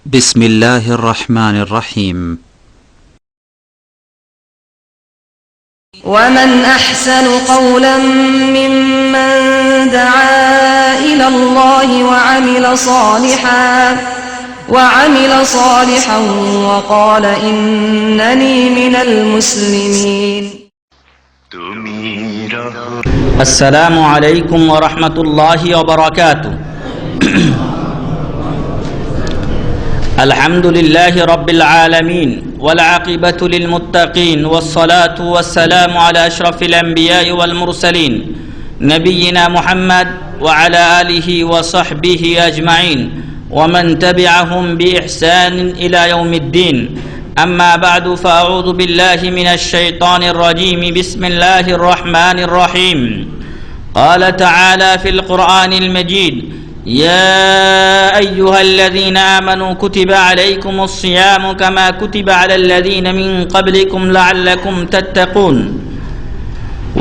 بسم الله الرحمن الرحيم ومن أحسن قولا ممن دعا إلى الله وعمل صالحا وقال إنني من المسلمين السلام عليكم ورحمة الله وبركاته الحمد لله رب العالمين والعاقبة للمتقين والصلاة والسلام على أشرف الأنبياء والمرسلين نبينا محمد وعلى آله وصحبه أجمعين ومن تبعهم بإحسان إلى يوم الدين أما بعد فأعوذ بالله من الشيطان الرجيم بسم الله الرحمن الرحيم قال تعالى في القرآن المجيد يا أيها الذين آمنوا كتب عليكم الصيام كما كتب على الذين من قبلكم لعلكم تتقون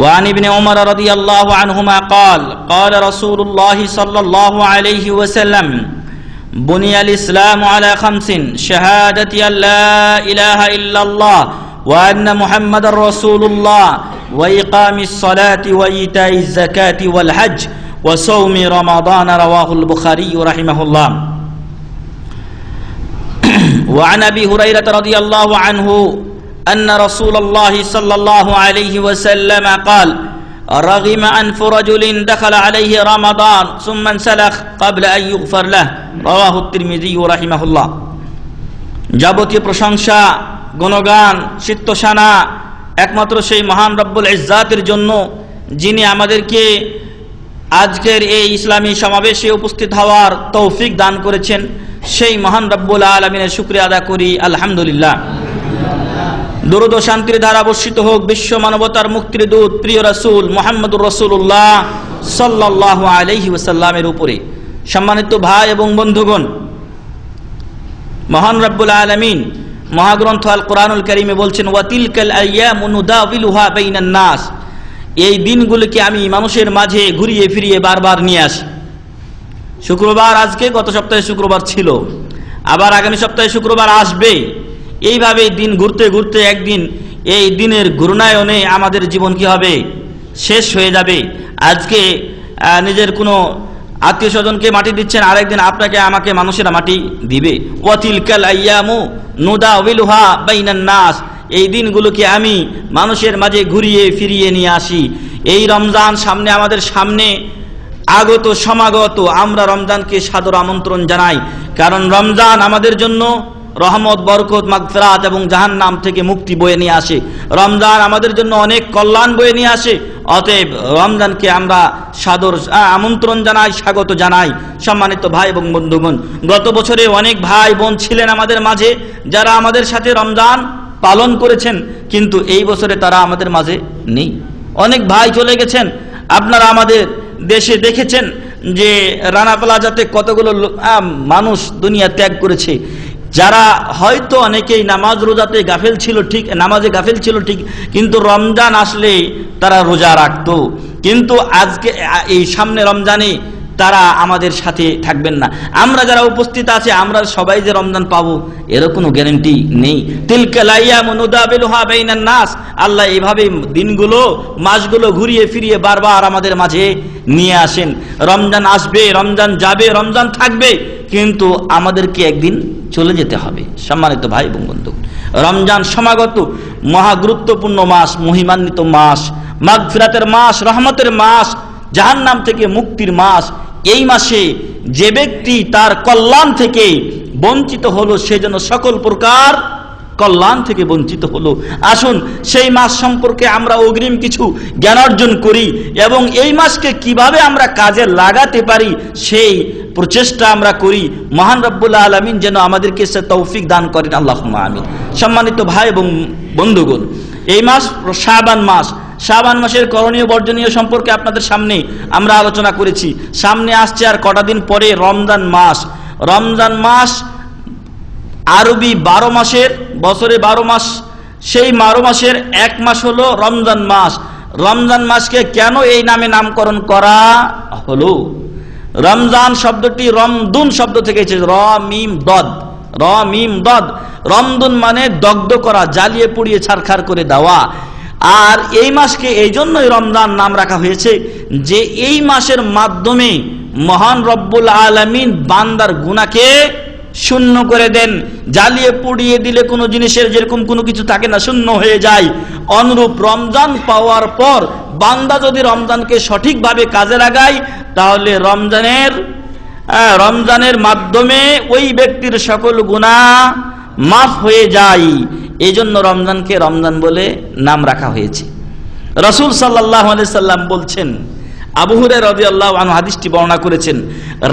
وعن ابن عمر رضي الله عنهما قال رسول الله صلى الله عليه وسلم بني الإسلام على 5 شهادة أن لا إله إلا الله وأن محمد رسول الله وإقام الصلاة وإيتاء الزكاة والحج وصوم رمضان رواه البخاري رحمه الله وعن أبي هريرة رضي الله عنه أن رسول الله صلى الله عليه وسلم قال رغم أنف رجل دخل عليه رمضان ثم انسلخ قبل أن يغفر له رواه الترمذي رحمه الله যাবতীয় প্রশংসা গুণগান চিত্তসানা একমাত্র সেই মহান রব্বুল ইজ্জাতের জন্য যিনি আমাদেরকে আজকের এই ইসলামী সমাবেশে উপস্থিত হওয়ার তৌফিক দান করেছেন সেই মহান রব্বুল আলামিনের শুকরিয়া আদা করি আলহামদুলিল্লাহ। দরুদ ও শান্তির ধারা বর্ষিত হোক বিশ্ব মানবতার মুক্তির দূত প্রিয় রাসূল মুহাম্মদুর রাসূলুল্লাহ সাল্লাল্লাহু আলাইহি ওয়াসাল্লামের উপরে। সম্মানিত ভাই এবং বন্ধুগণ, মহান রব্বুল আলামিন মহাগ্রন্থ আল কোরআনুল কারীমে বলছেন ওয়াতিলকাল আইয়ামু নুদাবিলুহা বাইনান নাস, এই দিনগুলোকে আমি মানুষের মাঝে ঘুরিয়ে ফিরিয়ে বারবার নিয়ে আসি। শুক্রবার আজকে, গত সপ্তাহে শুক্রবার ছিল, আবার আগামী সপ্তাহে শুক্রবার আসবে। এইভাবে দিন ঘুরতে ঘুরতে একদিন এই দিনের ঘূর্ণায়নে আমাদের জীবন কি হবে? শেষ হয়ে যাবে। আজকে নিজের কোনো আত্মীয় স্বজনকে মাটি দিচ্ছেন, আরেকদিন আপনাকে আমাকে মানুষেরা মাটি দিবে। ওয়াতিলকাল আইয়ামু নুদাবিলুহা বাইনান নাস, এই দিনগুলোকে আমি মানুষের মাঝে ঘুরিয়ে ফিরিয়ে নিয়ে আসি। এই রমজান সামনে, আমাদের সামনে আগত সমাগত, আমরা রমজানকে সাদর আমন্ত্রণ জানাই, কারণ রমজান আমাদের জন্য রহমত, বরকত, মাগফিরাত এবং জাহান্নাম থেকে মুক্তি বয়ে নিয়ে আসে। রমজান আমাদের জন্য অনেক কল্যাণ বয়ে নিয়ে আসে। অতএব রমজানকে আমরা সাদর আমন্ত্রণ জানাই, স্বাগত জানাই। সম্মানিত ভাই এবং বন্ধুগণ, গত বছরে অনেক ভাই বোন ছিলেন আমাদের মাঝে যারা আমাদের সাথে রমজান পালন করেছেন, কিন্তু এই বছরে তারা আমাদের মাঝে নেই। অনেক ভাই চলে গেছেন। আপনারা আমাদের দেশে দেখেছেন যে রানা প্লাজাতে কতগুলো মানুষ দুনিয়া ত্যাগ করেছে, যারা হয়তো অনেকেই নামাজ রোজাতে গাফেল ছিল, ঠিক নামাজে গাফেল ছিল ঠিক, কিন্তু রমজান আসলে তারা রোজা রাখতো। কিন্তু আজকে এই সামনে রমজানে তারা আমাদের সাথে থাকবেন না। আমরা যারা উপস্থিত আছে, আমরা সবাই যে রমজান পাবো এর কোনো গ্যারান্টি নেই। তিলকাল আইয়ামু নুদাবিলুহা বাইনান নাস, আল্লাহ এইভাবে দিনগুলো, মাসগুলো ঘুরিয়ে ফিরিয়ে বারবার আমাদের মাঝে নিয়ে আসেন। রমজান আসবে, রমজান যাবে, রমজান থাকবে, কিন্তু আমাদেরকে একদিন চলে যেতে হবে। সম্মানিত ভাই এবং বন্ধু, রমজান সমাগত মহা গুরুত্বপূর্ণ মাস, মহিমান্বিত মাস, মাগফিরাতের মাস, রহমতের মাস, জাহান্নাম থেকে মুক্তির মাস। এই মাসে যে ব্যক্তি তার কল্যাণ থেকে বঞ্চিত হলো, সে যেন সকল প্রকার কল্যাণ থেকে বঞ্চিত হলো। আসুন সেই মাস সম্পর্কে আমরা অগ্রিম কিছু জ্ঞান অর্জন করি এবং এই মাসকে কিভাবে আমরা কাজে লাগাতে পারি সেই প্রচেষ্টা আমরা করি। মহান রব্বুল আলামিন যেন আমাদেরকে সে তৌফিক দান করেন, আল্লাহুম্মা আমিন। সম্মানিত ভাই এবং বন্ধুগণ, এই মাস শাবান মাস। শাবান মাসের করণীয় বর্জনীয় সম্পর্কে আপনাদের সামনে আমরা আলোচনা করেছি। সামনে আসছে আর কটা দিন পরে রমজান মাস। রমজান মাস আরবি 12 মাসের, বছরে 12 মাস, সেই 12 মাসের এক মাস হলো রমজান মাস। রমজান মাসকে কেন এই নামে নামকরণ করা হলো? রমজান শব্দটি রমদুন শব্দ থেকে এসেছে, র মিম দদ, র মিম দদ, রমদুন মানে দগ্ধ করা, জ্বালিয়ে পুড়িয়ে ছারখার করে দেওয়া। আর এই মাসকে এই জন্যই রমজান নাম রাখা হয়েছে যে এই মাসের মাধ্যমে মহান রব্বুল আলামিন বান্দার গুনাহকে শূন্য করে দেন। জ্বালিয়ে পুড়িয়ে দিলে কোনো জিনিসের যেরকম কোনো কিছু থাকে না, শূন্য হয়ে যায়। অনুরূপ রমজান পাওয়ার পর বান্দা যদি রমজানকে সঠিকভাবে কাজে লাগায় তাহলে রমজানের মাধ্যমে ওই ব্যক্তির সকল গুনাহ মাফ হয়ে যায়। এই জন্য রমজানকে রমজান বলে নাম রাখা হয়েছে। রাসূল সাল্লাল্লাহু আলাইহি সাল্লাম বলছেন, আবু হুরায়রা রাদিয়াল্লাহু আনহু হাদিসটি বর্ণনা করেছেন,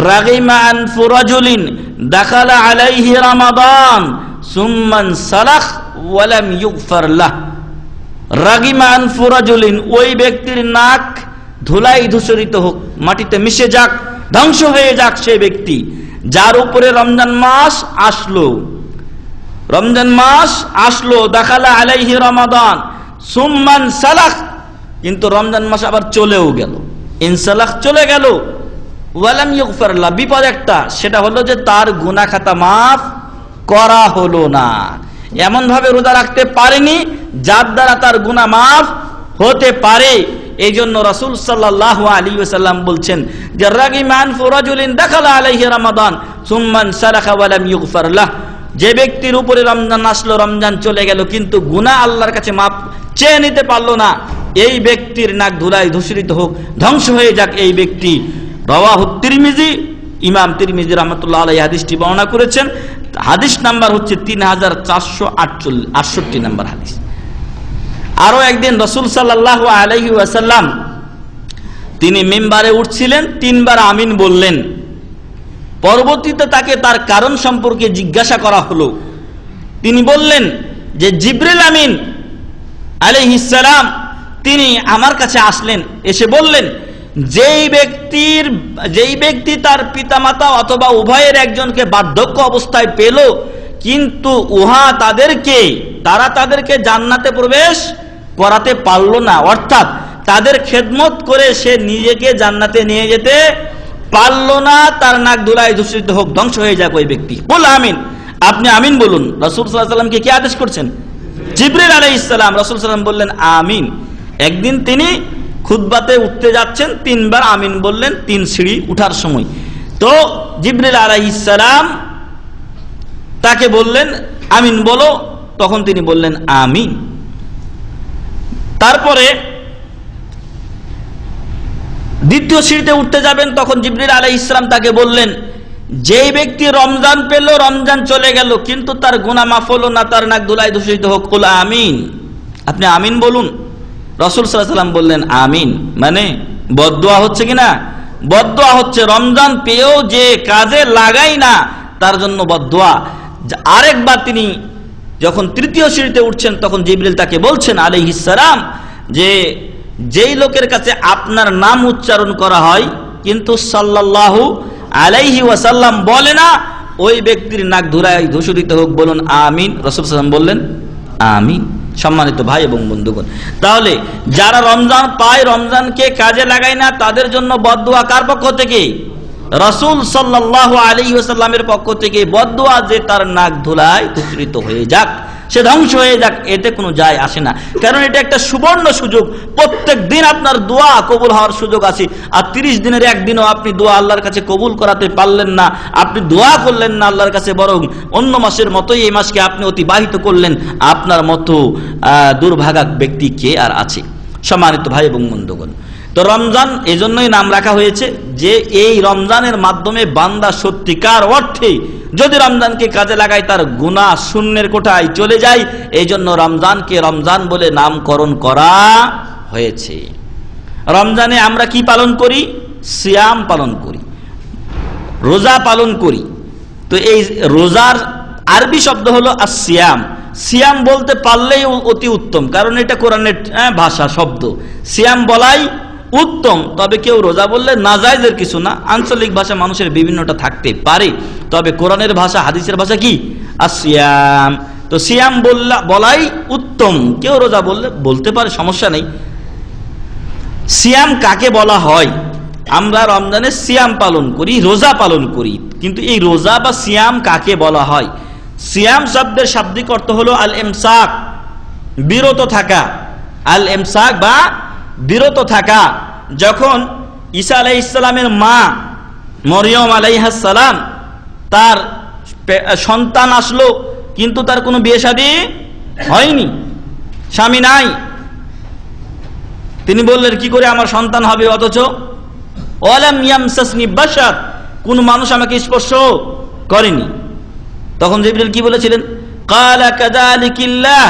রাগিমা আনফু রাজুলিন দাখালা আলাইহি রমাদান সুম্মান সালাখ ওয়া লাম ইগফার লাহ। রাগিমা আনফু রাজুলিন, ওই ব্যক্তির নাক ধুলাই ধূসরিত হোক, মাটিতে মিশে যাক, ধ্বংস হয়ে যাক সেই ব্যক্তি যার উপরে রমজান মাস আসলো, দাখালা আলাইহি রমাদান সুম্মান সালাখ, কিন্তু রমজান মাস আবার চলেও গেল, ইনসালাখ চলে গেল, ওয়ালাম ইগফার লাহ, বিপদ একটা, সেটা হলো যে তার গুনাহ খাতা মাফ করা হলো না। এমন ভাবে রোজা রাখতে পারেনি যার দ্বারা তার গুনাহ মাফ হতে পারে। এই জন্য রাসূল সাল্লাল্লাহু আলাইহি ওয়াসাল্লাম বলছেন যে রাগিমা আনফু রাজুলিন দাখালা আলাইহি রমাদান সুম্মান সালাখা ওয়ালাম ইগফার লাহ, যে ব্যক্তির উপরে রমজান আসলো, রমজান চলে গেল, কিন্তু গুনাহ আল্লাহর কাছে মাফ চেয়ে নিতে পারলো না, এই ব্যক্তির নাক ধুলাই ধূসরিত হোক, ধ্বংস হয়ে যাক এই ব্যক্তি। রাওয়াহু তিরমিজি, ইমাম তিরমিজি রাহমাতুল্লাহ আলাইহি হাদিসটি বর্ণনা করেছেন। হাদিস নাম্বার হচ্ছে 3468 নাম্বার হাদিস। আরো একদিন রাসূল সাল্লাল্লাহু আলাইহি ওয়াসাল্লাম তিনি মিম্বারে উঠছিলেন, 3 বার আমিন বললেন। পরবর্তীতে তাকে তার কারণ সম্পর্কে জিজ্ঞাসা করা হলো। তিনি বললেন যে জিবরিল আমিন আলাইহিস সালাম তিনি আমার কাছে আসলেন, এসে বললেন যেই ব্যক্তি তার পিতামাতা অথবা উভয়ের একজনকে বার্ধক্য অবস্থায় পেল, কিন্তু তারা তাদেরকে জান্নাতে প্রবেশ করাতে পারল না, অর্থাৎ তাদের খেদমত করে সে নিজেকে জান্নাতে নিয়ে যেতে পারল না, তার নাক ধুলায় ধূসরিত হোক, ধ্বংস হয়ে যাক ওই ব্যক্তি। বল আমিন, আপনি আমিন বলুন। রাসূল সাল্লাল্লাহু আলাইহি ওয়াসাল্লামকে কি আদেশ করছেন? জিবরিল আলাইহিস সালাম। রাসূল সাল্লাল্লাহু আলাইহি ওয়াসাল্লাম বললেন আমিন। একদিন তিনি খুতবাতে উঠতে যাচ্ছেন, 3 বার আমিন বললেন 3 সিঁড়ি উঠার সময়। তো জিবরিল আলাইহিস সালাম তাকে বললেন আমিন বলো, তখন তিনি বললেন আমিন। তারপরে দ্বিতীয় সিঁড়িতে উঠতে যাবেন, তখন জিবরিল আলাইহিস সালাম তাকে বললেন যেই ব্যক্তি রমজান পেল, রমজান চলে গেল, কিন্তু তার গুনাহ মাফ হলো না, তার নাক ধুলায় ধূসরিত হোক, কুল আমিন, আপনি আমিন বলুন। রাসূল সাল্লাল্লাহু আলাইহি ওয়াসাল্লাম বললেন আমিন, মানে বদদুয়া হচ্ছে কিনা? বদদুয়া হচ্ছে, রমজান পেয়েও যে কাজে লাগাই না তার জন্য বদদুয়া। আরেকবার তিনি যখন তৃতীয় সিঁড়িতে উঠছেন, তখন জিবরিল তাকে বলছেন আলাইহিস সালাম যে যেই লোকের কাছে আপনার নাম উচ্চারণ করা হয় কিন্তু সাল্লাল্লাহু আলাইহি ওয়াসাল্লাম বলে না, ওই ব্যক্তির নাক ধুলায় ধূসরিত হোক, বলুন আমিন। রাসূল সাল্লাল্লাহু আলাইহি ওয়াসাল্লাম বললেন আমিন। সম্মানিত ভাই এবং বন্ধুগণ, তাহলে যারা রমজান পায়, রমজানকে কাজে লাগায় না, তাদের জন্য বদদুয়া কার পক্ষ থেকে? রাসূল সাল্লাল্লাহু আলাইহি ওয়াসাল্লামের পক্ষ থেকে বদদুয়া যে তার নাক ধুলায় ধূসরিত হয়ে যাক, সে ধ্বংস হয়ে যাক, এতে কোনো যায় আসে না। কারণ এটা একটা সুবর্ণ সুযোগ, প্রত্যেক দিন আপনার দোয়া কবুল হওয়ার সুযোগ আছে। আর 30 দিনের একদিনও আপনি দোয়া আল্লাহর কাছে কবুল করাতে পারলেন না, আপনি দোয়া করলেন না আল্লাহর কাছে, বরং অন্য মাসের মতোই এই মাসকে আপনি অতিবাহিত করলেন, আপনার মতো দুর্ভাগা ব্যক্তি কে আর আছে? সম্মানিত ভাই এবং বন্ধুগণ, তো রমজান এজন্যই নাম রাখা হয়েছে যে এই রমজানের মাধ্যমে বান্দা সত্যিকার অর্থে যদি রমজানকে কাজে লাগায় তার গুনাহ শূন্যের কোঠায় চলে যায়। এই জন্য রমজানকে রমজান বলে নামকরণ করা হয়েছে। রমজানে আমরা কি পালন করি? সিয়াম পালন করি, রোজা পালন করি। তো এই রোজার আরবি শব্দ হলো আসিয়াম। সিয়াম বলতে পারলেই অতি উত্তম, কারণ এটা কোরআনের ভাষা শব্দ, সিয়াম বলাই উত্তম। তবে কেউ রোজা বললে নাজায়েজের কিছু না, আঞ্চলিক ভাষা মানুষের বিভিন্নটা থাকতে পারে, তবে কোরআনের ভাষা হাদিসের ভাষা কি? আসিয়াম। তো সিয়াম বলাই উত্তম, কেউ রোজা বললে বলতে পারে, সমস্যা নেই। সিয়াম কাকে বলা হয়? আমরা রমজানে সিয়াম পালন করি, রোজা পালন করি, কিন্তু এই রোজা বা সিয়াম কাকে বলা হয়? সিয়াম শব্দের শাব্দিক অর্থ হলো আল ইমসাক, বিরত থাকা। আল ইমসাক বা বিরত থাকা। যখন ঈসা আলাইহিস সালামের মা মরিয়ম আলাইহাস সালাম তার সন্তান আসলো, কিন্তু তার কোনো বিয়ে শাদী হয়নি, স্বামী নাই। তিনি বললেন কি করে আমার সন্তান হবে, অথচ ওয়ালাম ইয়ামসাসনি বাশার, কোন মানুষ আমাকে স্পর্শ করেনি। তখন জিবরিল কি বলেছিলেন, ক্বালা কাযালিকিল্লাহ,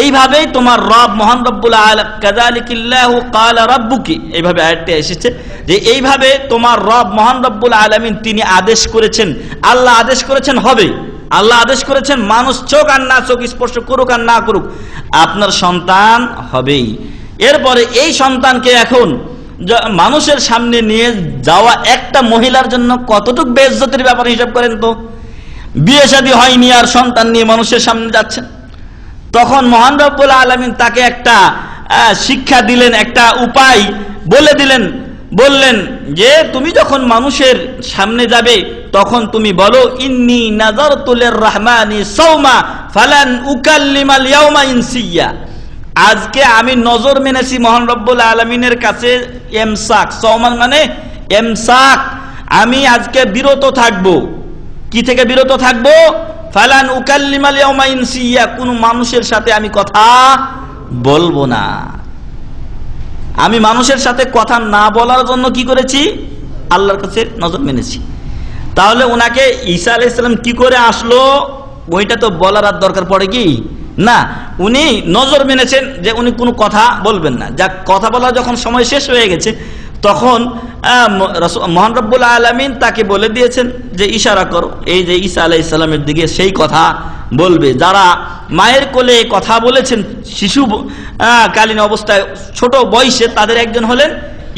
এইভাবেই তোমার রব মহান রব্বুল আলামিন, কাযালিকিল্লাহু ক্বালা রাব্বুকি, এইভাবে আয়াতটি এসেছে যে এইভাবে তোমার রব মহান রব্বুল আলামিন তিনি আদেশ করেছেন, আল্লাহ আদেশ করেছেন হবে, আল্লাহ আদেশ করেছেন মানুষ চোখ আর না চোখ স্পর্শ করুক আর না করুক আপনার সন্তান হবেই। এরপরে এই সন্তানকে এখন মানুষের সামনে নিয়ে যাওয়া একটা মহিলার জন্য কতটুকু বেইজ্জতের ব্যাপার হিসাব করেন তো। বিয়ে শাদী হয়নি আর সন্তান নিয়ে মানুষের সামনে যাচ্ছেন। তখন মহান রব্বুল আলামিন তাকে একটা শিক্ষা দিলেন, একটা উপায় বলে দিলেন, বললেন যে তুমি যখন মানুষের সামনে যাবে তখন তুমি বলো ইন্নী নাযারতু লির-রাহমানি সাওমা ফালান উকাল্লিমাল ইয়াওমা ইনসিয়া, আজকে আমি নজর মেনেছি মহান রব্বুল আলামিনের কাছে ইমসাক, সাওমান মানে ইমসাক, আমি আজকে বিরত থাকব। কি থেকে বিরত থাকব? ফালান উকাল্লিমাল ইয়াওমা ইনসিয়া, কোন মানুষের সাথে আমি কথা বলবো না। আমি মানুষের সাথে কথা না বলার জন্য কি করেছি? আল্লাহর কাছে নজর মেনেছি। তাহলে ওনাকে ঈসা আলাইহিস সালাম কি করে আসলো ওইটা তো বলার আর দরকার পড়ে কি না, উনি নজর মেনেছেন যে উনি কোনো কথা বলবেন না। যা কথা বলা যখন সময় শেষ হয়ে গেছে তখন মহান রব্বুল আলামিন তাকে বলে দিয়েছেন যে ইশারা করো, এই যে ঈসা আলাইহিস সালামের দিকে সেই কথা বলবে। যারা মায়ের কোলে কথা বলেছেন শিশু কালীন অবস্থায় ছোট বয়সে, তাদের একজন হলেন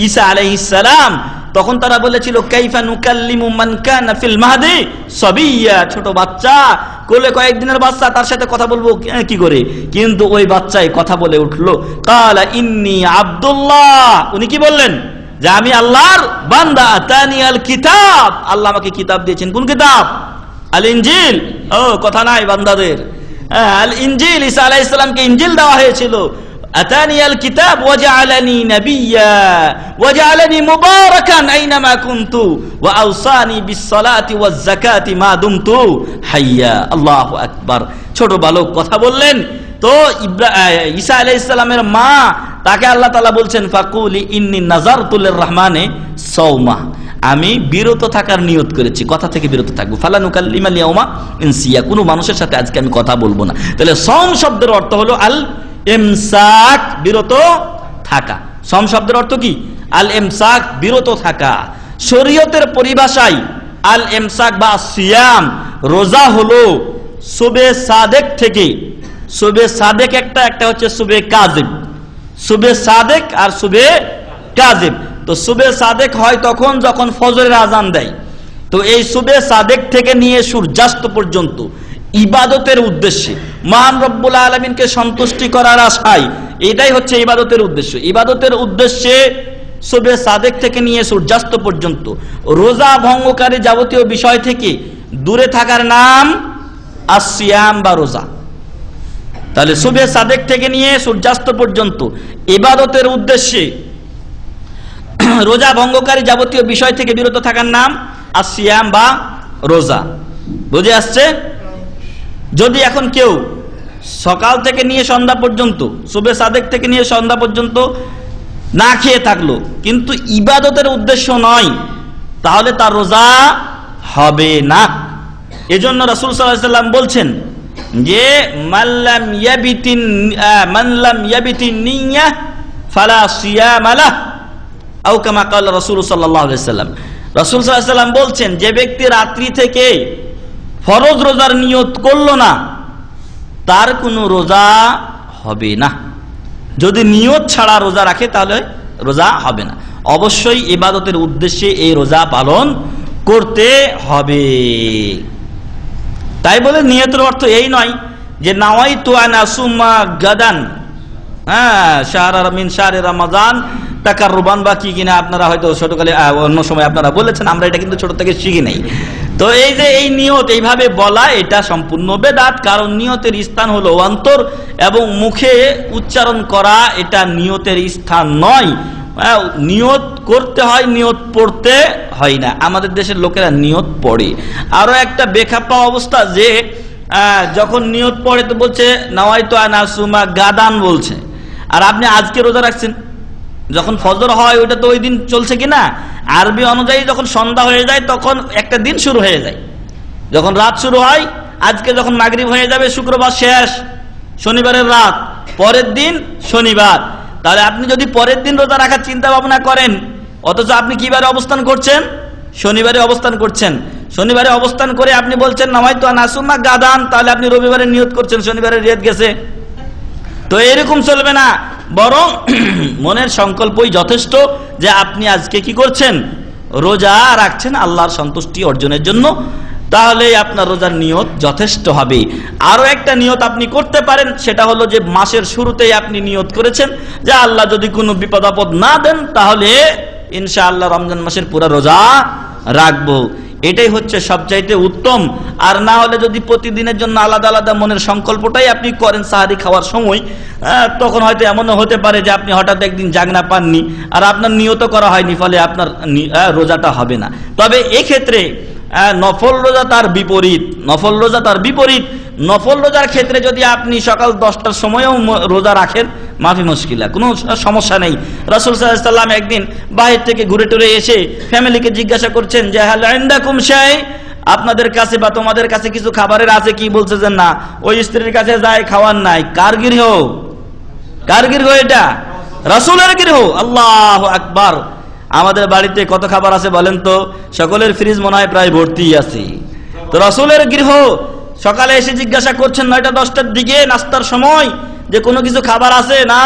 ঈসা আলাইহিস সালাম। তখন তারা বলেছিল কাইফা নুকাল্লিমু মান কানা ফিল মাহদি সাবিয়্যা, ছোট বাচ্চা, কোলে কয়েকদিনের বাচ্চা, তার সাথে কথা বলবো কি করে? কিন্তু ওই বাচ্চাই কথা বলে উঠলো, কালা ইন্নী আব্দুল্লাহ, উনি কি বললেন? যে আমি আল্লাহর বান্দা, আতানি আল কিতাব, আল্লাহ আমাকে কিতাব দিয়েছেন। কোন কিতাব? আল ইনজিল। ও কথা নাই বান্দাদের, আল ইনজিল, ঈসা আলাইহিস সালামকে ইনজিল দেওয়া হয়েছিল। আতানি আল কিতাব ওয়া জাআলানি নাবিয়্যা ওয়া জাআলানি মুবারাকান আইনামা কুনতু ওয়া আওসানি বিস সালাতি ওয়াজ যাকাতি মা দুমতু হাইয়া। আল্লাহু আকবার। ছোট বালক কথা বললেন। তো ঈসা আলাইহিস সালামের মা, তাকে আল্লাহ তাআলা বলছেন ফাকুলি ইন্নী নাযারতু লির-রাহমানি সাওমা, আমি বিরত থাকার নিয়ত করেছি, কথা থেকে বিরত থাকবো। ফালা নুকাল্লিমাল ইয়াওমা ইনসিয়া, কোনো মানুষের সাথে আজকে আমি কথা বলবো না। তাহলে সম শব্দের অর্থ হলো আল ইমসাক, বিরত থাকা। সম শব্দের অর্থ কি? আল ইমসাক, বিরত থাকা। শরীয়তের পরিভাষায় আল ইমসাক বা সিয়াম, রোজা হলো সুবে সাদেক থেকে, সুবে সাদেক একটা হচ্ছে সুবে কাযিব, সুবে সাদেক আর সুবে কাযিব। তো সুবে সাদেক হয় তখন যখন ফজরের আজান দেয়। তো এই সুবে সাদেক থেকে নিয়ে সূর্যাস্ত পর্যন্ত ইবাদতের উদ্দেশ্যে, মহান রব্বুল আলামিনকে সন্তুষ্টি করার আশায়, এটাই হচ্ছে ইবাদতের উদ্দেশ্য। ইবাদতের উদ্দেশ্যে সুবে সাদেক থেকে নিয়ে সূর্যাস্ত পর্যন্ত রোজা ভঙ্গকারী যাবতীয় বিষয় থেকে দূরে থাকার নাম আসিয়াম বা রোজা। তাহলে সুবে সাদেক থেকে নিয়ে সূর্যাস্ত পর্যন্ত ইবাদতের উদ্দেশ্যে রোজা ভঙ্গকারী যাবতীয় বিষয় থেকে বিরত থাকার নাম আসিয়াম বা রোজা। বুঝে আসছে? যদি এখন কেউ সকাল থেকে নিয়ে সন্ধ্যা পর্যন্ত, সুবে সাদেক থেকে নিয়ে সন্ধ্যা পর্যন্ত না খেয়ে থাকলো, কিন্তু ইবাদতের উদ্দেশ্য নয়, তাহলে তার রোজা হবে না। এজন্য রাসূল সাল্লাল্লাহু আলাইহি ওয়াসাল্লাম বলছেন যে মাল্লাম ইয়াবিতিন নিয়্যাহ ফালা সিয়াম লাহ, আও কামা ক্বালা রাসূল সাল্লাল্লাহু আলাইহি ওয়াসাল্লাম। রাসূল সাল্লাল্লাহু আলাইহি ওয়াসাল্লাম বলছেন যে ব্যক্তি রাত্রি থেকে ফরজ রোজার নিয়ত করলো না, তার কোনো রোজা হবে না। যদি নিয়ত ছাড়া রোজা রাখে তাহলে রোজা হবে না। অবশ্যই ইবাদতের উদ্দেশ্যে এই রোজা পালন করতে হবে। তাই বলে নিয়তের অর্থ এই নয় যে নাওয়াইতু আন আসুমা গাদান, শাহরা মিন শাহরি রমাদান, তাকাররুবান বা কি কিনা আপনারা হয়তো ছোটকালে অন্য সময় আপনারা বলেছেন, আমরা এটা কিন্তু ছোট থেকে শিখি নাই। তো এই যে এই নিয়ত এইভাবে বলা, এটা সম্পূর্ণ বেদাত। কারণ নিয়তের স্থান হলো অন্তর এবং মুখে উচ্চারণ করা এটা নিয়তের স্থান নয়। নিয়ত করতে হয়, নিয়ত পড়তে হয় না। আমাদের দেশের লোকেরা নিয়ত পড়ে। আরো একটা বেখাপ্পা অবস্থা যে যখন নিয়ত পড়ে তো বলছে নাওয়াইতু আন আসুমা গাদান বলছে, আর আপনি আজকে রোজা রাখছেন। যখন ফজর হয় ওইটা তো ওই দিন চলছে কিনা, আরবি অনুযায়ী যখন সন্ধ্যা হয়ে যায় তখন একটা দিন শুরু হয়ে যায়। যখন রাত শুরু হয়, আজকে যখন মাগরিব হয়ে যাবে শুক্রবার শেষ, শনিবারের রাত, পরের দিন শনিবার। তাহলে আপনি যদি পরের দিন রোজা রাখার চিন্তা ভাবনা করেন, অথচ আপনি কিবারে অবস্থান করছেন? শনিবারে অবস্থান করছেন। শনিবারে অবস্থান করে আপনি বলছেন নাওয়াইতু আন আসুমা গাদান, তাহলে আপনি রবিবারে নিয়ত করছেন, শনিবারে রিয়াদ গেছে। তো এরকম চলবে না, বরং মনের সংকল্পই যথেষ্ট যে আপনি আজকে কি করছেন, রোজা রাখছেন আল্লাহর সন্তুষ্টি অর্জনের জন্য, তাহলে আপনার রোজার নিয়ত যথেষ্ট হবে। আরো একটা নিয়ত আপনি করতে পারেন, সেটা হলো যে মাসের শুরুতেই আপনি নিয়ত করেছেন যে আল্লাহ যদি কোনো বিপদ আপদ না দেন তাহলে ইনশাআল্লাহ রমজান মাসের পুরো রোজা রাখবো। এটাই হচ্ছে সবচাইতে উত্তম। আর না হলে যদি প্রতিদিনের জন্য আলাদা আলাদা মনের সংকল্পটাই আপনি করেন সাহারি খাওয়ার সময়, তখন হয়তো এমনও হতে পারে যে আপনি হঠাৎ একদিন জাগনা পাননি আর আপনার নিয়ত করা হয়নি, ফলে আপনার রোজাটা হবে না। তবে এক্ষেত্রে নফল রোজা তার বিপরীত। নফল রোজা তার বিপরীত। নফল রোজার ক্ষেত্রে যদি আপনি সকাল 10টার সময়ও রোজা রাখেন, মাফি মুশকিলা, কোনো সমস্যা নেই। রাসূল সাল্লাল্লাহু আলাইহি ওয়াসাল্লাম একদিন বাহির থেকে ঘুরে টুরে এসে ফ্যামিলিকে জিজ্ঞাসা করছেন যে হাল ইনদাকুম শাই, আপনাদের কাছে বা তোমাদের কাছে কিছু খাবারের আছে কি? বলছে যে না। ওই স্ত্রীর কাছে যায়, খাওয়ার নাই। কার গৃহ? কার গৃহ এটা? রাসূলের গৃহ। আল্লাহু আকবার। আমাদের বাড়িতে কত খাবার আছে বলেন তো? সকলের ফ্রিজ মনে হয় প্রায় ভর্তি আছে। তো রাসূলের গৃহ। সকালে এসে জিজ্ঞাসা করছেন 9টা 10টার দিকে নাস্তার সময় যে কোনো কিছু খাবার আছে? না।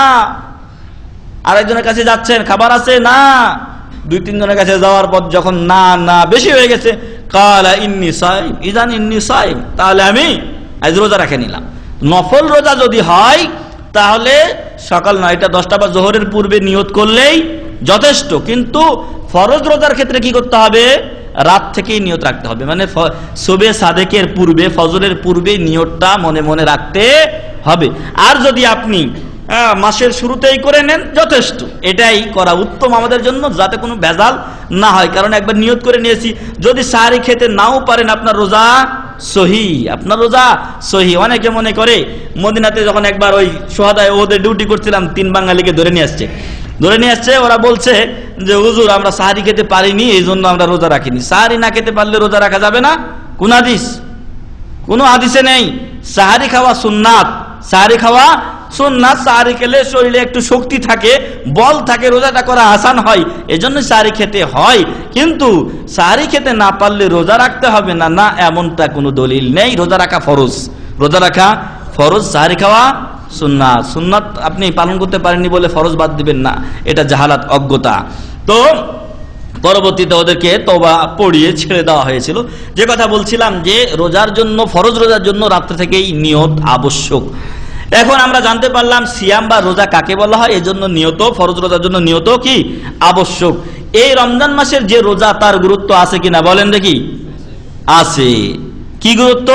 আরেকজনের কাছে যাচ্ছেন, খাবার আছে? না। 2-3 জনের কাছে যাওয়ার পর যখন না না বেশি হয়ে গেছে, কালা ইন্নী সাইম, ইযান ইন্নী সাইম, তাহলে আমি আজ রোজা রেখে নিলাম। নফল রোজা যদি হয় তাহলে সকাল 9টা 10টা বা জোহরের পূর্বে নিয়ত করলেই যথেষ্ট। কিন্তু ফরজ রোজার ক্ষেত্রে কি করতে হবে? রাত থেকেই নিয়ত রাখতে হবে। মানে সুবে সাদেকের পূর্বে, ফজরের পূর্বে নিয়তটা মনে মনে রাখতে হবে। আর যদি আপনি মাসের শুরুতেই করে নেন যথেষ্ট, এটাই করা উত্তম আমাদের জন্য, যাতে কোনো ভেজাল না হয়। কারণ একবার নিয়ত করে নিয়েছি, যদি সাহারি খেতে নাও পারেন আপনার রোজা সহি, আপনার রোজা সহি। অনেকে মনে করে, মদিনাতে যখন একবার ওই সোহাদায় ওদের ডিউটি করছিলাম, 3 বাঙালিকে ধরে নিয়ে আসছে। ওরা বলছে যে হুজুর আমরা সাহারি খেতে পারিনি, এই জন্য আমরা রোজা রাখিনি। সাহারি না খেতে পারলে রোজা রাখা যাবে না? কোন হাদিস? কোনো হাদিসে নেই। সাহারি খাওয়া সুন্নাত, সাহারি খাওয়া সুন্নাত। সাহারি খেলে শরীরে একটু শক্তি থাকে, বল থাকে, রোজাটা করা আসান হয়, এজন্য সাহারি খেতে হয়। কিন্তু সাহারি খেতে না পারলে রোজা রাখতে হবে না, না, এমনটা কোনো দলিল নেই। রোজা রাখা ফরজ, রোজা রাখা ফরজ, সাহারি খাওয়া সুন্নাত। সুন্নাত আপনি পালন করতে পারেননি বলে ফরজ বাদ দিবেন না, এটা জাহালাত, অজ্ঞতা। তো পরবর্তীতে ওদেরকে তওবা পড়িয়ে ছেড়ে দেওয়া হয়েছিল। যে কথা বলছিলাম যে রোজার জন্য, ফরজ রোজার জন্য রাত্রে থেকেই নিয়ত আবশ্যক। এখন আমরা জানতে পারলাম সিয়াম বা রোজা কাকে বলা হয়, এজন্য নিয়ত, ফরজ রোজার জন্য নিয়ত কি আবশ্যক। এই রমজান মাসের যে রোজা, তার গুরুত্ব আছে কিনা বলেন দেখি? আছে। কি গুরুত্ব?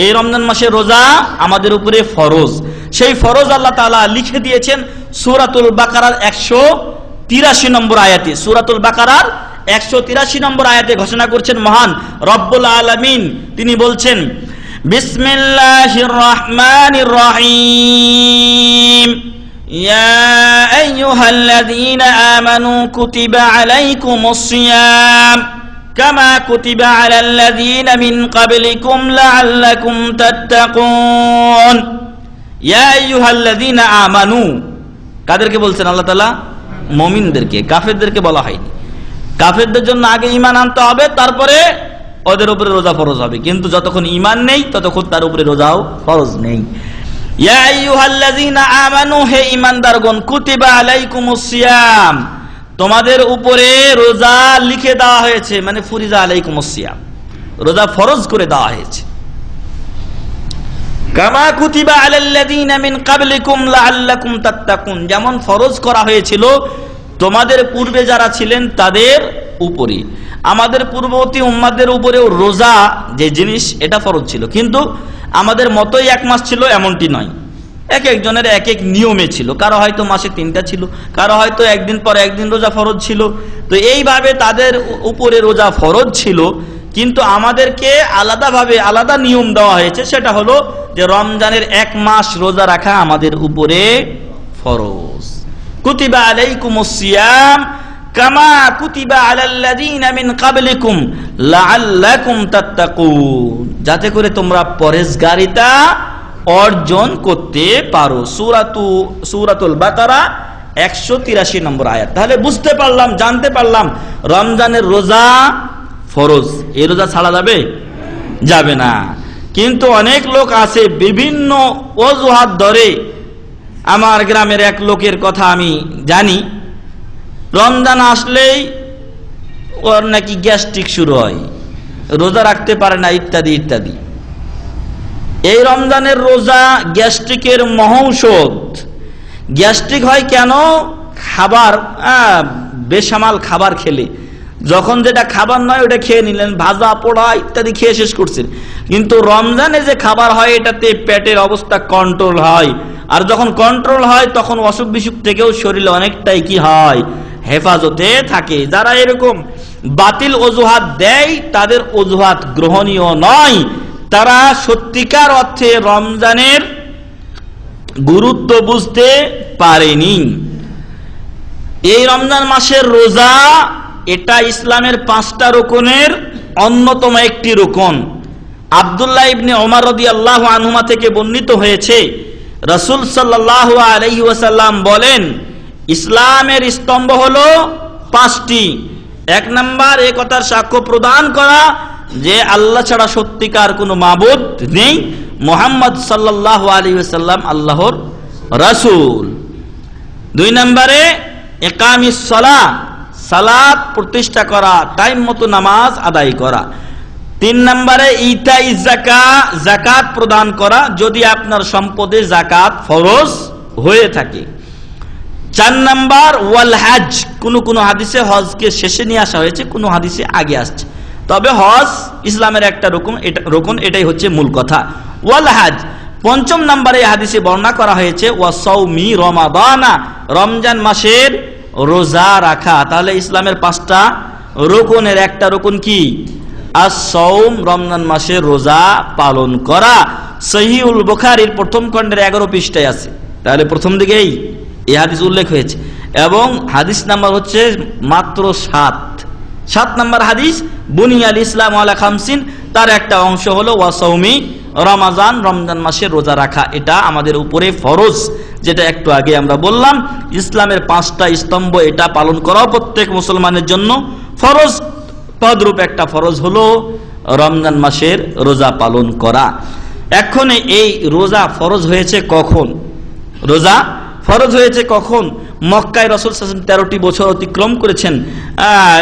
এই রমজান মাসের রোজা আমাদের উপরে ফরজ। সেই ফরজ আল্লাহ তাআলা লিখে দিয়েছেন সূরাতুল বাকারার 183 নম্বর আয়াতে। সূরাতুল বাকারার 183 নম্বর আয়াতে ঘোষণা করছেন মহান রব্বুল আলামিন। তিনি বলছেন, বিসমিল্লাহির রহমানির রহিম, ইয়া আইয়ুহাল্লাযীনা আমানু কুতিবা আলাইকুমুস সিয়াম কামা কুতিবা আলাল্লাযীনা মিন ক্বাবলিকুম লাআল্লাকুম তাত্তাকুন। ইয়া আইয়ুহাল্লাযীনা আমানু, কাদেরকে বলছেন আল্লাহ তাআলা? মুমিনদেরকে। কাফেরদেরকে বলা হয়নি। কাফেরদের জন্য আগে ঈমান আনতে হবে, তারপরে ওদের উপরে রোজা ফরজ হবে। কিন্তু যতক্ষণ ঈমান নেই ততক্ষণ তার উপরে রোজাও ফরজ নেই। ইয়া আইয়ুহাল্লাযীনা আমানু, হে ঈমানদারগণ, কুতিবা আলাইকুমুস সিয়াম, তোমাদের উপরে রোজা লিখে দেওয়া হয়েছে, মানে ফুরিজা আলাইকুমুস সিয়াম, রোজা ফরজ করে দেওয়া হয়েছে। কামা কুতিবা আলাল্লাযীনা মিন ক্বাবলিকুম লাআল্লাকুম তাত্তাকুন, যেমন ফরজ করা হয়েছিল তোমাদের পূর্বে যারা ছিলেন তাদের উপরে। আমাদের পূর্ববর্তী উম্মাদের উপরেও রোজা যে জিনিস এটা ফরজ ছিল, কিন্তু আমাদের মতোই এক মাস ছিল এমনটি নয়, এক একজনের এক এক নিয়মে ছিল। কারো হয়তো মাসে 3টা ছিল, কারো হয়তো একদিন পর একদিন রোজা ফরজ ছিল। তো এইভাবে তাদের উপরে রোজা ফরজ ছিল, কিন্তু আমাদেরকে আলাদাভাবে আলাদা নিয়ম দেওয়া হয়েছে। সেটা হলো যে রমজানের 1 মাস রোজা রাখা আমাদের উপরে ফরজ। কুতিবা আলাইকুমুস সিয়াম কামা কুতিবা আলাল্লাযীনা মিন কাবলিকুম লাআল্লাকুম তাত্তাকুন, যাতে করে তোমরা পরহেজগারিতা অর্জন করতে পারো। সূরাতুল বাকারা 183 নম্বর আয়াত। তাহলে বুঝতে পারলাম, জানতে পারলাম রমজানের রোজা ফরজ। এই রোজা ছাড়া যাবে না। কিন্তু অনেক লোক আছে বিভিন্ন অজুহাত ধরে। আমার গ্রামের এক লোকের কথা আমি জানি, রমজান আসলেই ওর নাকি গ্যাস্ট্রিক শুরু হয়, রোজা রাখতে পারে না, ইত্যাদি ইত্যাদি। এই রমজানের রোজা গ্যাস্ট্রিকের মহৌষধ। গ্যাস্ট্রিক হয় কেন? খাবার, বেসামাল খাবার খেলে। যখন যেটা খাবার নয় ওটা খেয়ে নিলেন, ভাজা পোড়া ইত্যাদি খেয়ে শেষ করছেন। কিন্তু রমজানে যে খাবার হয় এটাতে পেটের অবস্থা কন্ট্রোল হয়, আর যখন কন্ট্রোল হয় তখন অসুখ বিসুখ থেকেও শরীরে অনেকটাই কি হয়, হেফাজতে থাকে। যারা এরকম বাতিল অজুহাত দেয় তাদের অজুহাত গ্রহণীয় নয়। তারা সত্যিকার অর্থে রমজানের গুরুত্ব বুঝতে পারেনি। এই রমজান মাসের রোজা এটা ইসলামের 5টা রুকনের অন্যতম একটি রুকন। আব্দুল্লাহ ইবনে ওমর রাদিয়াল্লাহু আনহুমা থেকে বর্ণিত হয়েছে, রাসূল সাল্লাল্লাহু আলাইহি ওয়াসাল্লাম বলেন, ইসলামের স্তম্ভ হলো 5টি। 1 নাম্বার এই কথার সাক্ষ্য প্রদান করা যে আল্লাহ ছাড়া সত্যিকার কোনো মাবুদ নেই, মুহাম্মদ সাল্লাল্লাহু আলাইহি ওয়াসাল্লাম আল্লাহর রাসূল। 2 নম্বরে ইকামিস সালাহ, সালাত প্রতিষ্ঠা করা, টাইম মতো নামাজ আদায় করা। 3 নম্বরে ইতাই যাকাত, যাকাত প্রদান করা যদি আপনার সম্পদে যাকাত ফরজ হয়ে থাকে। 4 নাম্বার ওয়াল হজ, কোন হাদিসে হজকে শেষে নিয়ে আসা হয়েছে, কোন হাদিসে আগে আসছে, তবে হজ ইসলামের একটা রুকন, এটাই হচ্ছে মূল কথা। ওয়াল হজ। 5 নম্বরে হাদিসে বর্ণনা করা হয়েছে ওয়া সাওমি রমাদানা, রমজান মাসের রোজা রাখা। তাহলে ইসলামের 5টা রুকনের একটা রুকন কি? আস-সাওম, রমজান মাসের রোজা পালন করা। সহিহুল বুখারীর 1ম খণ্ডের 11 পৃষ্ঠায় আছে। তাহলে প্রথম দিকেই এই হাদিস উল্লেখ হয়েছে, এবং হাদিস নাম্বার হচ্ছে মাত্র 7 নম্বর হাদিস। বুনিয়াল ইসলাম আলা 50, তার একটা অংশ হলো ওয়া সাওমি রমাজান, রমজান মাসের রোজা রাখা। এটা আমাদের উপরে ফরজ, যেটা একটু আগে আমরা বললাম। ইসলামের 5টা স্তম্ভ, এটা পালন করা প্রত্যেক মুসলমানের জন্য ফরজ। তদ্রূপ একটা ফরজ হলো রমজান মাসের রোজা পালন করা। এখন এই রোজা ফরজ হয়েছে কখন? রোজা ফরজ হয়েছে কখন? মক্কায় রাসূল সাল্লাল্লাহু আলাইহি ওয়াসাল্লাম 13টি বছর অতিক্রম করেছেন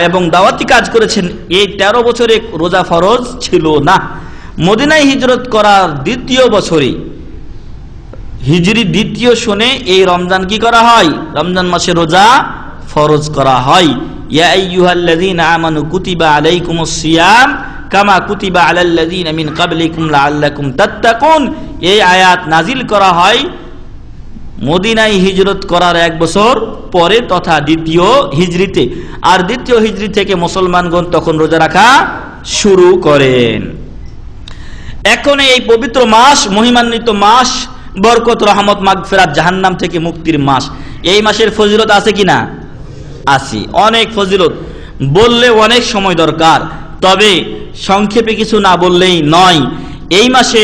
এবং দাওয়াতি কাজ করেছেন। এই 13 বছরে রোজা ফরজ ছিল না। মদিনায় হিজরত করার 2য় বছরে, হিজরি 2য় সনে এই রমজান কি করা হয়? রমজান মাসে রোজা ফরজ করা হয়। ইয়া আইয়ুহাল্লাযীনা আমানু কুতিবা আলাইকুমুস সিয়াম কামা কুতিবা আলাল্লাযীনা মিন ক্বাবলিকুম লাআল্লাকুম তাত্তাকুন। এই আয়াত নাজিল করা হয় মদিনায় হিজরত করার 1 বছর পরে, তথা 2য় হিজরিতে। আর 2য় হিজরি থেকে মুসলমানগণ তখন রোজা রাখা শুরু করেন। এখন এই পবিত্র মাস, মহিমান্বিত মাস, বরকত, রহমত, মাগফিরাত, জাহান্নাম থেকে মুক্তির মাস। এই মাসের ফজিলত আছে কিনা? আছে, অনেক ফজিলত। বললে অনেক সময় দরকার, তবে সংক্ষেপে কিছু না বললেই নয়। এই মাসে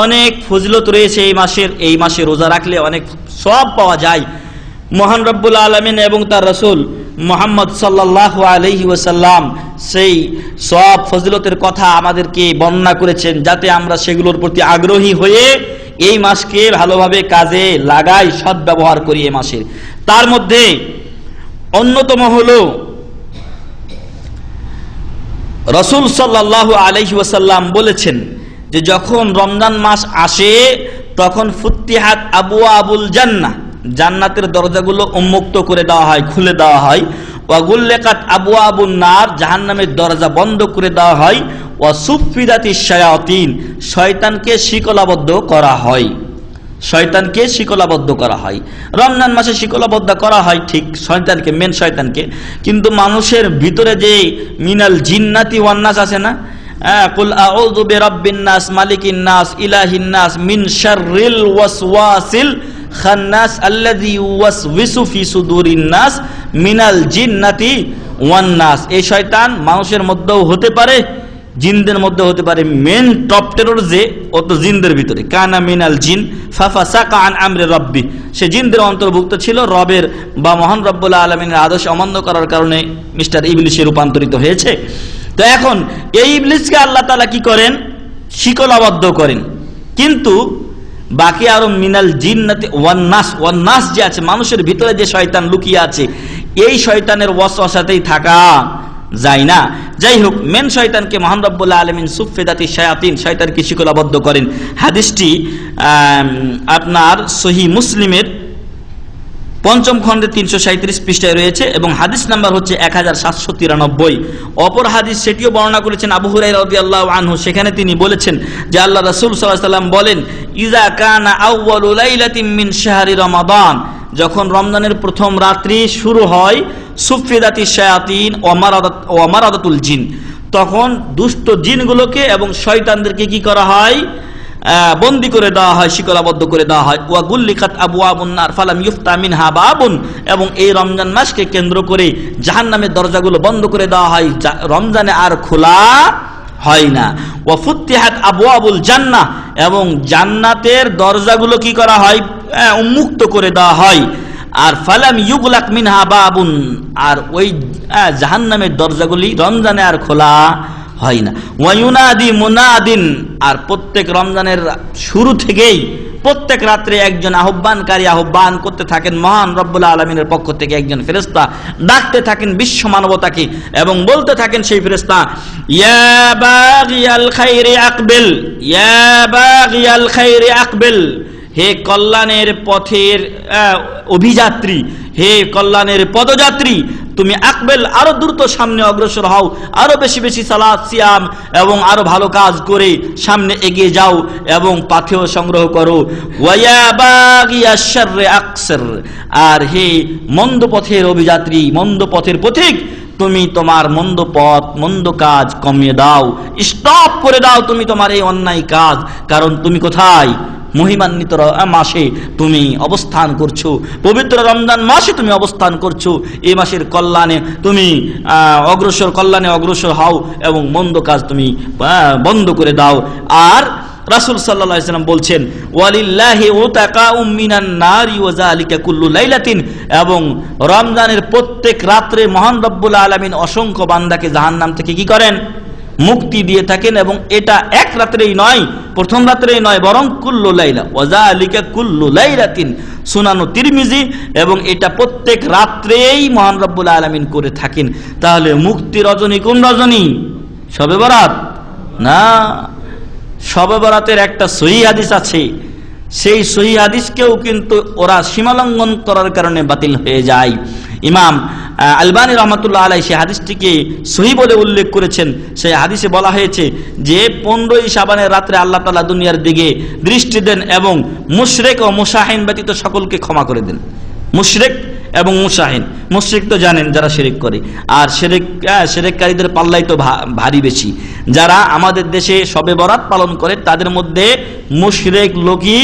অনেক ফজিলত রয়েছে। এই মাসে রোজা রাখলে অনেক সওয়াব পাওয়া যায়। মহান রব্বুল আলামিন এবং তার রাসূল মুহাম্মদ সাল্লাল্লাহু আলাইহি ওয়াসাল্লাম সেই সওয়াব ফজিলতের কথা আমাদেরকে বর্ণনা করেছেন, যাতে আমরা সেগুলোর প্রতি আগ্রহী হয়ে এই মাসকে ভালোভাবে কাজে লাগাই, সদ্ব্যবহার করি এই মাসের। তার মধ্যে অন্যতম হলো রাসূল সাল্লাল্লাহু আলাইহি ওয়াসাল্লাম বলেছেন যে যখন রমজান মাস আসে তখন ফুত্তিহাত আবওয়াবুল জান্নাহ, জান্নাতের দরজাগুলো উন্মুক্ত করে দেওয়া হয়, খুলে দেওয়া হয়। ওয়া গুল্লিকাত আবওয়াবুন নার, জাহান্নামের দরজা বন্ধ করে দেওয়া হয়। ওয়া সুফফিদাতিশ শায়াতিন, শয়তানকে শিকলাবদ্ধ করা হয়, শয়তানকে শিকলাবদ্ধ করা হয়। রমজান মাসে শিকলাবদ্ধ করা হয় ঠিক শয়তানকে, মেন শয়তানকে, কিন্তু মানুষের ভিতরে যে মিনাল জিন্নাতি ওয়ান নাস আছে না, কুল আউযু বিরাব্বিন নাস মালিকিন নাস ইলাহিন নাস মিন শাররিল ওয়াসওয়াসিল খান্নাস আল্লাযী ইউওয়াসওয়িসু ফি সুদুরিন নাস মিনাল জিন্নাতি ওয়ান নাস। এই শয়তান মানুষের মধ্যেও হতে পারে, জিনদের মধ্যে হতে পারে। মেন টপ টেরর যে ও তো জিনদের ভিতরে, কানা মিনাল জিন ফাফাসাকা আন আমরি রাব্বি, সে জিনদের অন্তর্ভুক্ত ছিল, রবের বা মহান রব্বুল আলামিনের আদেশ অমান্য করার কারণে মিস্টার ইবলিসে রূপান্তরিত হয়েছে। তো এখন এই ইবলিসকে আল্লাহ তাআলা কি করেন? শিকলাবদ্ধ করেন। কিন্তু বাকি আরো মিনাল জিন্নাতি ওয়ান নাস যে আছে, মানুষের ভিতরে যে শয়তান লুকিয়ে আছে, এই শয়তানের ওয়াসওয়াসাতেই থাকা যায় না। যাই হোক, মেন শয়তানকে মহান রব্বুল আলামিন সুফফিদাতিশ শায়াতিন, শয়তানকে শিকলাবদ্ধ করেন। হাদিসটি আপনার সহিহ মুসলিমের ৫ম খণ্ডে ৩৩৭ পৃষ্ঠায় রয়েছে এবং হাদিস নাম্বার হচ্ছে 1793। অপর হাদিস সেটিও বর্ণনা করেছেন আবু হুরায়রা রাদিয়াল্লাহু আনহু। সেখানে তিনি বলেছেন যে আল্লাহ রাসূল সাল্লাল্লাহু আলাইহি ওয়াসাল্লাম বলেন, ইযা কানা আউয়ালু লাইলাতিন মিন শাহরি রমাদান, যখন রমজানের প্রথম রাত্রি শুরু হয়, সুফফিদাতিশ শায়াতিন ওয়া মারাদাতুল জিন, তখন দুষ্ট জিনগুলোকে এবং শয়তানদেরকে কি করা হয়? বন্দী করে দেওয়া হয়, শিকলাবদ্ধ করে দেওয়া হয়। ওয়া গুল্লিকাত আবওয়াবুন নার ফালাম ইউফতা মিনহা বাবুন, এবং এই রমজান মাসকে কেন্দ্র করে জাহান্নামের দরজাগুলো বন্ধ করে দেওয়া হয়, রমজানে আর খোলা হয় না। ওয়া ফুতিহাত আবওয়াবুল জান্নাহ, এবং জান্নাতের দরজাগুলো কি করা হয়? উন্মুক্ত করে দেওয়া হয়। আর ফালাম ইউগলাক মিনহা বাবুন, আর ওই জাহান্নামের দরজাগুলি রমজানে আর খোলা হয় না। ওয়ায়ুনাদি মুনাদিন, আর প্রত্যেক রমজানের শুরু থেকেই প্রত্যেক রাত্রে একজন আহ্বানকারী আহ্বান করতে থাকেন, মহান রব্বুল আলামিনের পক্ষ থেকে একজন ফেরেশতা ডাকতে থাকেন বিশ্ব মানবতাকে এবং বলতে থাকেন সেই ফেরেশতা, ইয়া বাগিয়াল খাইরি আকবিল, ইয়া বাগিয়াল খাইরি আকবিল, হে কল্যাণের পথের অভিযাত্রী, হে কল্যাণের পদযাত্রী, তুমি আকবেল, আরো দ্রুত সামনে অগ্রসর হও, আরো বেশি বেশি সালাত সিয়াম এবং আরো ভালো কাজ করে সামনে এগিয়ে যাও এবং পাথেয় সংগ্রহ করো। ওয়া বাগিয়াশ শাররি আকসির, আর হে মন্দ পথের অভিযাত্রী, মন্দ পথের পথিক, তুমি তোমার মন্দ পথ মন্দ কাজ কমিয়ে দাও, স্টপ করে দাও তুমি তোমার এই অন্যায় কাজ। কারণ তুমি কোথায়? মহিমান্বিত মাসে তুমি অবস্থান করছো, পবিত্র রমজান মাসে তুমি অবস্থান করছো। এই মাসের কল্যাণে তুমি কল্যাণে অগ্রসর হও এবং মন্দ কাজ তুমি বন্ধ করে দাও। আর রাসূল সাল্লাল্লাহু আলাইহি ওয়াসাল্লাম বলছেন, ওয়ালিল্লাহি উতাকাউম মিনান নারি ওয়া যালিকা কুল্লু লাইলাতিন, এবং রমজানের প্রত্যেক রাত্রে মহান রব্বুল আলামিন অসংখ্য বান্দাকে জাহান্নাম থেকে কি করেন? মুক্তি দিয়ে থাকেন। এবং এটা এক রাত্রেই নয়, প্রথম রাত্রেই নয়, বরং কুল্লু লাইলা ওয়া যালিকা কুল্লু লাইলাতিন, সুনানু তিরমিজি, এবং এটা প্রত্যেক রাত্রেই মহান রব্বুল আলামিন করে থাকেন। তাহলে মুক্তি রজনী কোন রজনী? শবে বরাত না, শবে বরাতের একটা সহিহ হাদিস আছে, সেই সহিহ হাদিসকেও কিন্তু ওরা সীমালঙ্ঘন করার কারণে বাতিল হয়ে যায়। ইমাম আলবানী রহমাতুল্লাহ আলাইহি সেই হাদিসটিকে সহিহ বলে উল্লেখ করেছেন। সেই হাদিসে বলা হয়েছে যে 15ই শাবানের রাত্রে আল্লাহ তাআলা দুনিয়ার দিকে দৃষ্টি দেন এবং মুশরিক ও মুশাহিন ব্যতীত সকলকে ক্ষমা করে দেন। মুশরিক এবং মুশাহিন, মুশরিক তো জানেন যারা শিরক করে, আর শিরককারীদের পাল্লাই তো ভারী বেশি। যারা আমাদের দেশে শবে বরাত পালন করে তাদের মধ্যে মুশরিক লোকই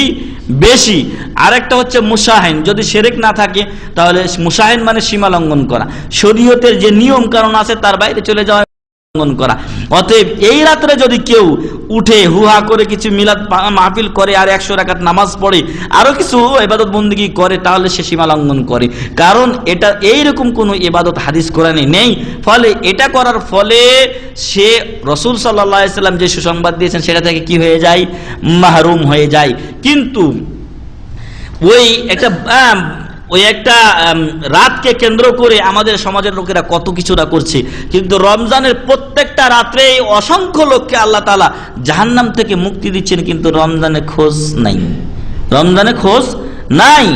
বেশি। আরেকটা হচ্ছে মুশাহিন, যদি শিরক না থাকে তাহলে মুশাহিন মানে সীমা লঙ্ঘন করা, শরীয়তের যে নিয়ম কারণ আছে তার বাইরে চলে যাওয়া করা। অতএব এই রাত্রে যদি কেউ উঠে হুহা করে কিছু মিলাদ মাহফিল করে আর 100 রাকাত নামাজ পড়ে আরো কিছু ইবাদত বন্দেগী করে, তাহলে সে সীমা লঙ্ঘন করে। কারণ এটা এইরকম কোনো ইবাদত হাদিস কোরআনে নেই। ফলে এটা করার ফলে সে রাসূল সাল্লাল্লাহু আলাইহি সাল্লাম যে সুসংবাদ দিয়েছেন সেটা থেকে কি হয়ে যায়? মাহরুম হয়ে যায়। কিন্তু ওই একটা রাতকে কেন্দ্র করে আমাদের সমাজের লোকেরা কত কিছুটা করছে, কিন্তু রমজানের প্রত্যেকটা রাত্রে অসংখ্য লোককে আল্লাহ তাআলা জাহান্নাম থেকে মুক্তি দিচ্ছেন, কিন্তু রমজানে খোঁজ নাই, রমজানে খোঁজ নাই।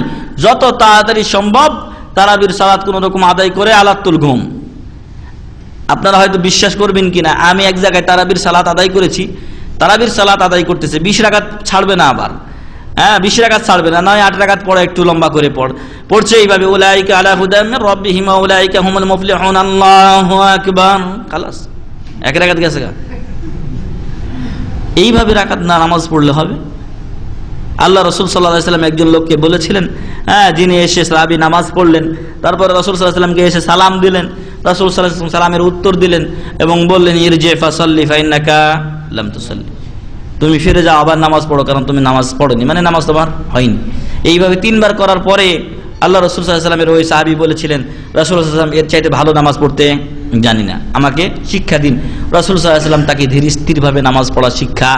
যত তাড়াতাড়ি সম্ভব তারাবির সালাত কোন রকম আদায় করে আলাতুল ঘুম। আপনারা হয়তো বিশ্বাস করবেন কিনা, আমি এক জায়গায় তারাবির সালাত আদায় করেছি, তারাবির সালাত আদায় করতেছে 20 রাকাত ছাড়বে না, আবার 20 রাকাত ছাড়বে না, নয় 8 রাকাত পড়ে একটু লম্বা করে পড়ছে এইভাবে, উলাইকা আলা হুদাম মির রাব্বিহিম ওয়া উলাইকা হুমুল মুফলিহুন, আল্লাহু আকবার, খালাস 1 রাকাত গেছে। এইভাবে রাকাত না নামাজ পড়লে হবে? আল্লাহ রসুল সাল্লাল্লাহু আলাইহি ওয়াসাল্লাম একজন লোককে বলেছিলেন, যিনি এসে সাহাবী নামাজ পড়লেন, তারপরে রসুল সাল্লাল্লাহু আলাইহি ওয়াসাল্লামকে এসে সালাম দিলেন, রাসূল সাল্লাল্লাহু আলাইহি ওয়াসাল্লাম সালামের উত্তর দিলেন এবং বললেন, ইরজি ফাসাল্লি ফাইন্নাকা লাম তুসাল্লি, তুমি ফিরে যাও আবার নামাজ পড়ো, কারণ তুমি নামাজ পড়োনি, মানে নামাজ তোমার হয়নি। এইভাবে 3 বার করার পরে আল্লাহ রসুল সাল্লাল্লাহু আলাইহি ওয়াসাল্লামের ওই সাহাবী বলেছিলেন, রাসূল সাল্লাল্লাহু আলাইহি ওয়াসাল্লাম এর চাইতে ভালো নামাজ পড়তে জানি না, আমাকে শিক্ষা দিন। রাসূল সাল্লাল্লাহু আলাইহি ওয়াসাল্লাম তাকে ধীর স্থিরভাবে নামাজ পড়ার শিক্ষা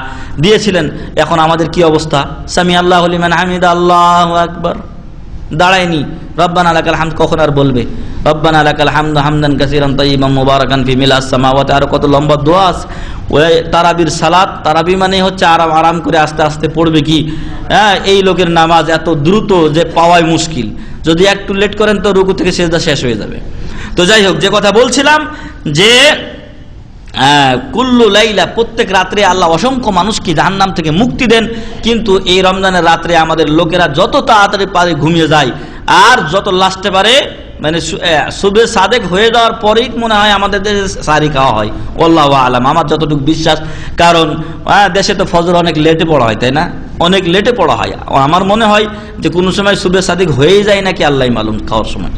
দিয়েছিলেন। এখন আমাদের কি অবস্থা? সামি আল্লাহু লিমান হামিদা, আল্লাহু আকবার, দাঁড়ায়নি, রব্বানা লাকাল হামদ কখন আর বলবে? রব্বানা লাকাল হামদু হামদান কাসীরান তাইয়িবান মুবারাকান ফি মিলাস সামাওয়াতি, আর কত লম্বা দোয়া আছে। ওই তারাবির সালাত, তারাবি মানে হচ্ছে আরাম আরাম করে আস্তে আস্তে পড়বে কি, এই লোকের নামাজ এত দ্রুত যে পাওয়াই মুশকিল, যদি একটু লেট করেন তো রুকু থেকে সিজদা শেষ হয়ে যাবে। তো যাই হোক, যে কথা বলছিলাম যে কুল্লু লাইলা, প্রত্যেক রাত্রে আল্লাহ অসংখ্য মানুষকে জাহান্নাম থেকে মুক্তি দেন, কিন্তু এই রমজানের রাত্রে আমাদের লোকেরা যত তাড়াতাড়ি পারে ঘুমিয়ে যায়, আর যত লাস্টে পারে মানে সুবে সাদেক হয়ে যাওয়ার পরেই মনে হয় আমাদের দেশে সারি খাওয়া হয়, আল্লাহু আলাম, আমার যতটুকু বিশ্বাস। কারণ দেশে তো ফজর অনেক লেটে পড়া হয়, তাই না? অনেক লেটে পড়া হয়। আমার মনে হয় যে কোনো সময় সুবে সাদেক হয়েই যায় নাকি, আল্লাহ মালুম খাওয়ার সময়।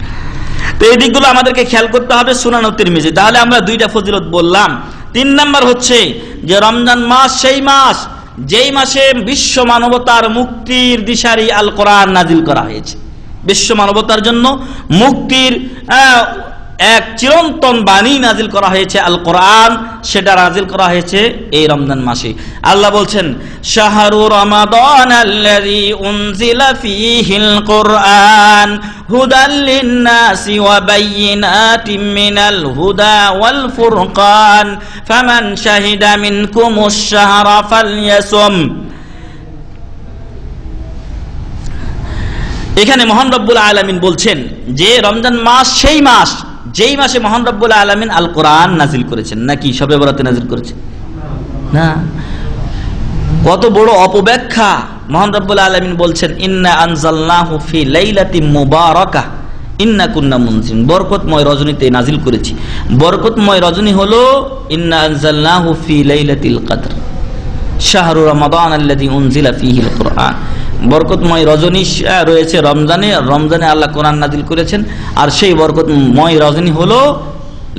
তো এই দিকগুলো আমাদেরকে খেয়াল করতে হবে। সুনান তিরমিজি, তাহলে আমরা 2টা ফজিলত বললাম। 3 নাম্বার হচ্ছে যে রমজান মাস সেই মাস যেই মাসে বিশ্ব মানবতার মুক্তির দিশারি আল কোরআন নাজিল করা হয়েছে। বিশ্ব মানবতার জন্য মুক্তির এক চিরন্তন বাণী নাজিল করা হয়েছে আল কোরআন, সেটা নাজিল করা হয়েছে এই রমজান মাসে। আল্লাহ বলছেন, শাহরু রমাদানাল্লাযী উনজিলা ফীহিল কুরআন হুদাল লিন-নাসি ওয়া বায়্যিনাতিম মিনাল হুদা ওয়াল ফুরকান ফামান শাহিদা মিনকুমুশ শাহরা ফালইয়াসুম। এখানে মহান রব্বুল আলামিন বলছেন যে রমজান মাস সেই মাস যেই মাসে মহান রব্বুল আলামিন আল কোরআন নাজিল করেছেন। নাকি শবে বরাতে নাজিল করেছেন? না। কত বড় অপব্যাখ্যা! মহান রব্বুল আলামিন বলছেন, ইন্না আনজালনাহু ফি লাইলাতিন মুবারাকাহ ইন্না কুন্না মুনজিরিন, বরকতময় রজনীতে নাজিল করেছি। বরকতময় রজনী হলো ইন্না আনজালনাহু ফি লাইলাতিল কদর শাহরু রমাদানাল্লাযী উনজিলা ফীহিল কুরআন। বরকতময় রজনী রয়েছে রমজানে, রমজানে আল্লাহ কোরআন নাজিল করেছেন। আর সেই বরকতময় রজনী হলো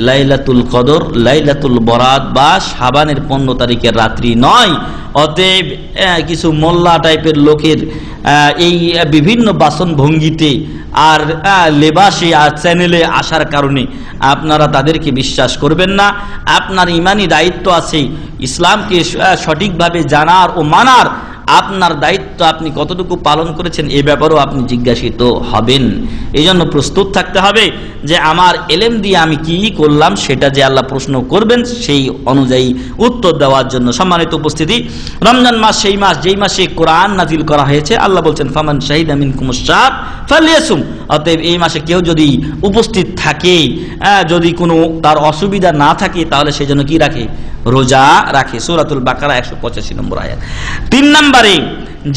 লাইলাতুল কদর, লাইলাতুল বরাত বা শাবানের 15 তারিখের রাত্রি নয়। অতএব কিছু মোল্লা টাইপের লোকের এই বিভিন্ন বাসন ভঙ্গিতে আর লেবাসে আর চ্যানেলে আসার কারণে আপনারা তাদেরকে বিশ্বাস করবেন না। আপনার ইমানি দায়িত্ব আছে ইসলামকে সঠিকভাবে জানার ও মানার। আপনার দায়িত্ব আপনি কতটুকু পালন করেছেন এ ব্যাপারেও আপনি জিজ্ঞাসিত হবেন। এই জন্য প্রস্তুত থাকতে হবে যে আমার এলেম দিয়ে আমি কি করলাম, সেটা যে আল্লাহ প্রশ্ন করবেন সেই অনুযায়ী উত্তর দেওয়ার জন্য। সম্মানিত উপস্থিতি, রমজান মাস সেই মাস যেই মাসে কোরআন নাজিল করা হয়েছে। আল্লাহ বলছেন, ফামান শাহিদা মিনকুমুশ শাহর ফালইয়াসুম। অতএব এই মাসে কেউ যদি উপস্থিত থাকে, যদি কোনো তার অসুবিধা না থাকে, তাহলে সেই জন্য কি রাখে? রোজা রাখে। সূরাতুল বাকারা 185 নম্বর আয়াত। 3 নম্বরে,